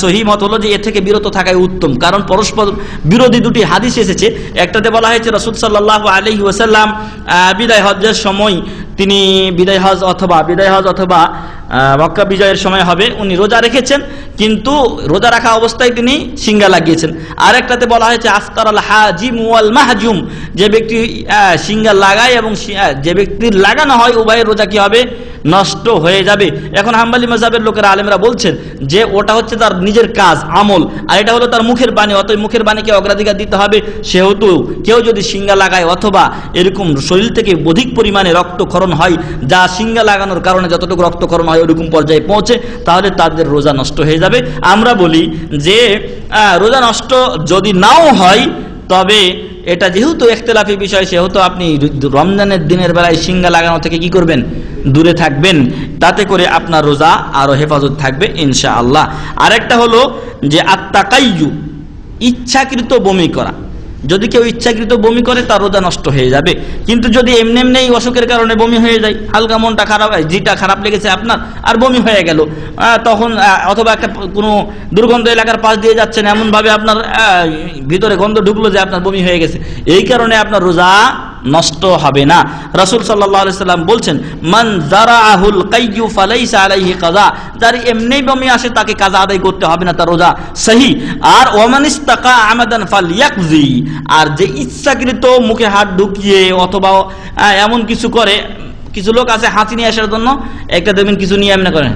সহিহ মত হলো যে এ থেকে বিরত থাকাই উত্তম, কারণ পরস্পর বিরোধী দুটি হাদিস এসেছে। একটাতে বলা হয়েছে রাসূল সাল্লাল্লাহু আলাইহি ওয়াসাল্লাম বিদায় হজ্জের সময়, তিনি বিদায় হজ অথবা মক্কা বিজয়ের সময় হবে, উনি রোজা রেখেছেন, কিন্তু রোজা রাখা অবস্থায় তিনি সিঙ্গা লাগিয়েছেন। আর একটাতে বলা হয়েছে আফতার আল হাজিম ওয়াল মাহজুম, যে ব্যক্তি সিঙ্গা লাগায় এবং যে ব্যক্তির লাগানো হয়, উভয়ের রোজা কি হবে? নষ্ট হয়ে যাবে। এখন হাম্বলী মাযহাবের লোকেরা, আলেমরা বলছেন যে ওটা হচ্ছে তার নিজের কাজ, আমল, আর এটা হলো তার মুখের বাণী, অতএব মুখের বাণীকে অগ্রাধিকার দিতে হবে। সেহেতু কেউ যদি সিঙ্গা লাগায় অথবা এরকম শরীর থেকে অধিক পরিমাণে রক্তক্ষরণ হয়, যা সিঙ্গা লাগানোর কারণে যতটুকু রক্তক্ষরণ হয় ওরকম পর্যায়ে পৌঁছে, তাহলে তাদের রোজা নষ্ট হয়ে যাবে। আমরা বলি যে রোজা নষ্ট যদি নাও হয়, তবে এটা যেহেতু ইখতিলাফি বিষয়, সেহেতু আপনি রমজানের দিনের বেলায় সিঙ্গা লাগানো থেকে কি করবেন? দূরে থাকবেন। তাতে করে আপনার রোজা আরো হেফাজত থাকবে ইনশাআল্লাহ। আরেকটা হলো যে আত্তাকাইয়ু, ইচ্ছাকৃত বমি করা। যদি কেউ ইচ্ছাকৃত বমি করে তার রোজা নষ্ট হয়ে যাবে। কিন্তু যদি এমনি এমনি অসুখের কারণে বমি হয়ে যায়, হালকা মনটা খারাপ, জিটা খারাপ লেগেছে আপনার আর বমি হয়ে গেল, তখন অথবা একটা কোনো দুর্গন্ধ এলাকার পাশ দিয়ে যাচ্ছেন, এমনভাবে আপনার ভিতরে গন্ধ ঢুকলো যে আপনার বমি হয়ে গেছে, এই কারণে আপনার রোজা নষ্ট হবে না। রাসূল সাল্লাল্লাহু আলাইহি সাল্লাম বলছেন, মান যারাআহুল কাইয়্যু ফালাইসা আলাইহি কাযা, যার এমনি বমি আসে তাকে কাযা আদায় করতে হবে না, তার রোজা সহি। আর ওয়ামান ইস্তাকা আমাদান ফালইয়াকজি, আর যে ইচ্ছাকৃত মুখে হাত ঢুকিয়ে অথবা এমন কিছু করে, কিছু লোক আছে হাঁচি নিয়ে আসার জন্য একটা দেখবেন কিছু নিয়ে এমনি করে,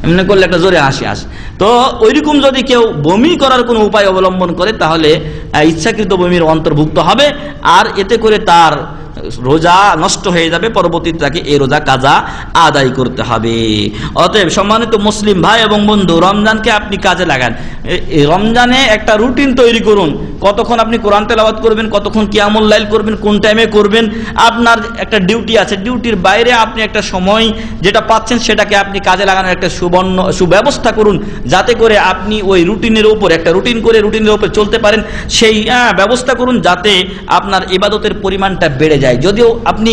এমনি করলে একটা জোরে হাসি আসে। তো ওইরকম যদি কেউ বমি করার কোনো উপায় অবলম্বন করে তাহলে ইচ্ছাকৃত বমির অন্তর্ভুক্ত হবে, আর এতে করে তার রোজা নষ্ট হয়ে যাবে, পরবর্তীতে তাকে এই রোজা কাজা আদায় করতে হবে। অতএব সম্মানিত মুসলিম ভাই এবং বন্ধু, রমজানকে আপনি কাজে লাগান। রমজানে একটা রুটিন তৈরি করুন, কতক্ষণ আপনি কোরআন তেলাওয়াত করবেন, কতক্ষণ কিয়ামুল লাইল করবেন, কোন টাইমে করবেন। আপনার একটা ডিউটি আছে, ডিউটির বাইরে আপনি একটা সময় যেটা পাচ্ছেন সেটাকে আপনি কাজে লাগানোর একটা সুব্যবস্থা করুন, যাতে করে আপনি ওই রুটিনের উপর একটা রুটিন করে রুটিনের উপর চলতে পারেন। সেই ব্যবস্থা করুন যাতে আপনার ইবাদতের পরিমাণটা বেড়ে যায়। যদিও আপনি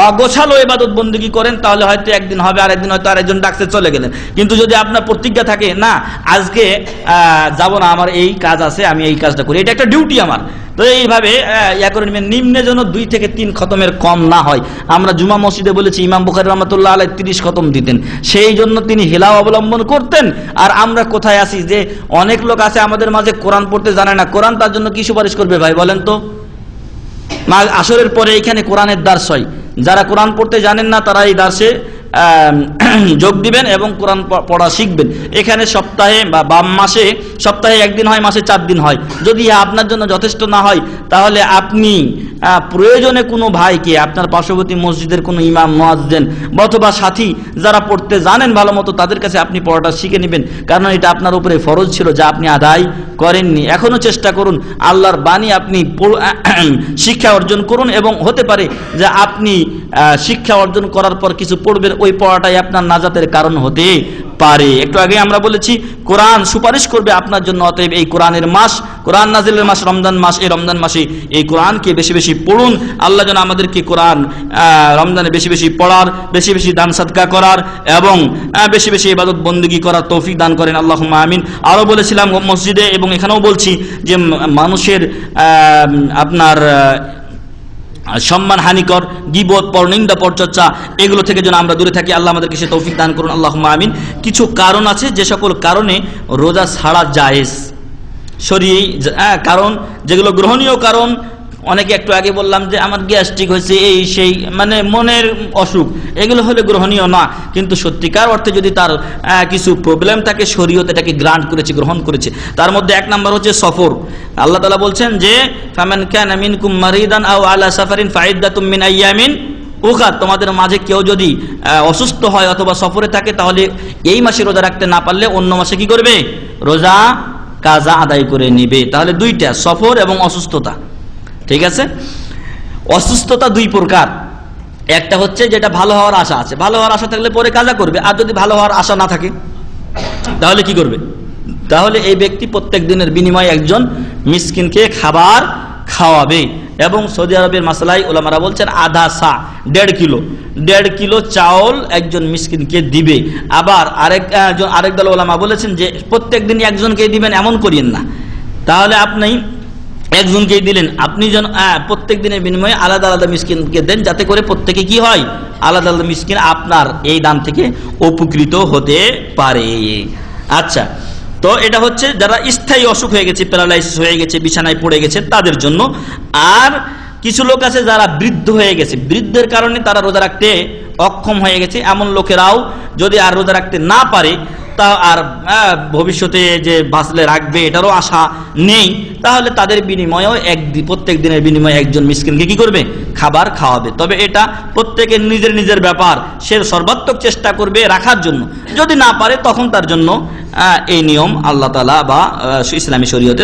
অগোছালো ইবাদত বন্দেগী করেন তাহলে হয়তো একদিন হবে, আর একদিন হয়তো আরেকজন ডাকতে চলে গেলেন। কিন্তু যদি আপনার প্রতিজ্ঞা থাকে, না আজকে যাব না, আমার এই কাজ আছে, আমি এই কাজটা করি, এটা একটা ডিউটি আমার, তো এইভাবে ইয়া করে নেবেন। নিম্নে যেন 2 থেকে 3 খতমের কম না হয়। আমরা জুমা মসজিদে বলেছি ইমাম বুখারী রাহমাতুল্লাহ আলাইহি 30 খতম দিতেন, সেই জন্য তিনি হিলাও অবলম্বন করতেন। আর আমরা কোথায় আছি যে অনেক লোক আছে আমাদের মাঝে কোরআন পড়তে জানে না, কোরআন তার জন্য কি সুপারিশ করবে ভাই বলেন তো? আসরের পরে এখানে কোরআনের দার্স হয়, যারা কোরআন পড়তে জানেন না তারা এই দার্সে যোগ দিবেন এবং কোরআন পড়া শিখবেন। এখানে সপ্তাহে বা বাম মাসে সপ্তাহে 1 দিন হয়, মাসে 4 দিন হয়। যদি আপনার জন্য যথেষ্ট না হয় তাহলে আপনি প্রয়োজনে কোনো ভাইকে, আপনার পার্শ্ববর্তী মসজিদের কোনো ইমাম, মুয়াজ্জিন অথবা সাথী যারা পড়তে জানেন ভালো মতো, তাদের কাছে আপনি পড়াটা শিখে নেবেন, কারণ এটা আপনার উপরে ফরজ ছিল যা আপনি আদায় করেননি। এখনো চেষ্টা করুন, আল্লাহর বাণী আপনি শিক্ষা অর্জন করুন, এবং হতে পারে যে আপনি শিক্ষা অর্জন করার পর কিছু পড়বেন, ওই পড়াটাই আপনার নাজাতের কারণ হতে পারে। একটু আগে আমরা বলেছি কোরআন সুপারিশ করবে আপনার জন্য। অতএব এই কোরআনের মাস, কোরআন নাজিলের মাস রমজান মাস, এই রমজান মাসে এই কোরআনকে বেশি বেশি পড়ুন। আল্লাহ যেন আমাদেরকে কোরআন রমজানে বেশি বেশি পড়ার, বেশি বেশি দান সাদকা করার এবং বেশি বেশি ইবাদত বন্দেগী করার তৌফিক দান করেন, আল্লাহুম্মা আমিন। আরও বলেছিলাম মসজিদে এবং এখানেও বলছি যে মানুষের আপনার সম্মান হানিকর গীবত, পরনিন্দা, পরচর্চা এগুলো থেকে যেন আমরা দূরে থাকি। আল্লাহ আমাদেরকে সে তৌফিক দান করুন, আল্লাহুম্মা আমিন। কিছু কারণ আছে যে সকল কারণে রোজা ছাড়া জায়েজ, শরীয়ী কারণ যেগুলো গ্রহণীয় কারণ। অনেকে একটু আগে বললাম যে আমার গ্যাস্ট্রিক হয়েছে, এই সেই, মানে মনের অসুখ, এগুলো হলে গ্রহণীয় না। কিন্তু সত্যিকার অর্থে যদি তার কিছু প্রবলেম থাকে, শরীয়ত এটাকে গ্রান্ট করেছে, গ্রহণ করেছে। তার মধ্যে 1 নম্বর হচ্ছে সফর। আল্লাহ তাআলা বলছেন যে ফামান কানা মিনকুম মারিদান আও আলা সাফারিন ফাইদ্দাতুম মিন আইয়ামিন উখার, তোমাদের মাঝে কেউ যদি অসুস্থ হয় অথবা সফরে থাকে তাহলে এই মাসে রোজা রাখতে না পারলে অন্য মাসে কি করবে? রোজা কাজা আদায় করে নিবে। তাহলে 2টা, সফর এবং অসুস্থতা। ঠিক আছে? অসুস্থতা 2 প্রকার। একটা হচ্ছে যেটা ভালো হওয়ার আশা আছে, ভালো হওয়ার আশা থাকলে পরে কাজা করবে। আর যদি ভালো হওয়ার আশা না থাকে তাহলে কি করবে? তাহলে এই ব্যক্তি প্রত্যেক দিনের বিনিময়ে একজন মিসকিনকে খাবার খাওয়াবে। এবং সৌদি আরবের মাসলায় ওলামারা বলছেন আধা সা, 1.5 কিলো চাউল একজন মিসকিনকে দিবে। আবার আরেক দল ওলামা বলেছেন যে প্রত্যেক দিন একজনকে দিবেন এমন করিয়েন না। তাহলে আপনি একজনকেই দিলেন, আপনি যেন প্রত্যেক দিনের বিনিময়ে আলাদা আলাদা মিসকিনকে দেন, যাতে করে প্রত্যেকে কি হয়? আলাদা আলাদা মিসকিন আপনার এই দান থেকে উপকৃত হতে পারে। আচ্ছা, তো এটা হচ্ছে যারা স্থায়ী অসুখ হয়ে গেছে, প্যারালাইসিস হয়ে গেছে, বিছানায় পড়ে গেছে তাদের জন্য। আর কিছু লোক আছে যারা বৃদ্ধ হয়ে গেছে, বৃদ্ধের কারণে তারা রোজা রাখতে অক্ষম হয়ে গেছে, এমন লোকেরাও যদি আর রোজা রাখতে না পারে, তা আর ভবিষ্যতে যে বাঁচলে রাখবে এটারও আশা নেই, তাহলে তাদের বিনিময়েও প্রত্যেক দিনের বিনিময়ে একজন মিসকিনকে কি করবে? খাবার খাওয়াবে। তবে এটা প্রত্যেকের নিজের নিজের ব্যাপার, সে সর্বাত্মক চেষ্টা করবে রাখার জন্য। যদি না পারে তখন তার জন্য এই নিয়ম আল্লাহ তাআলা বা ইসলামী শরীয়তে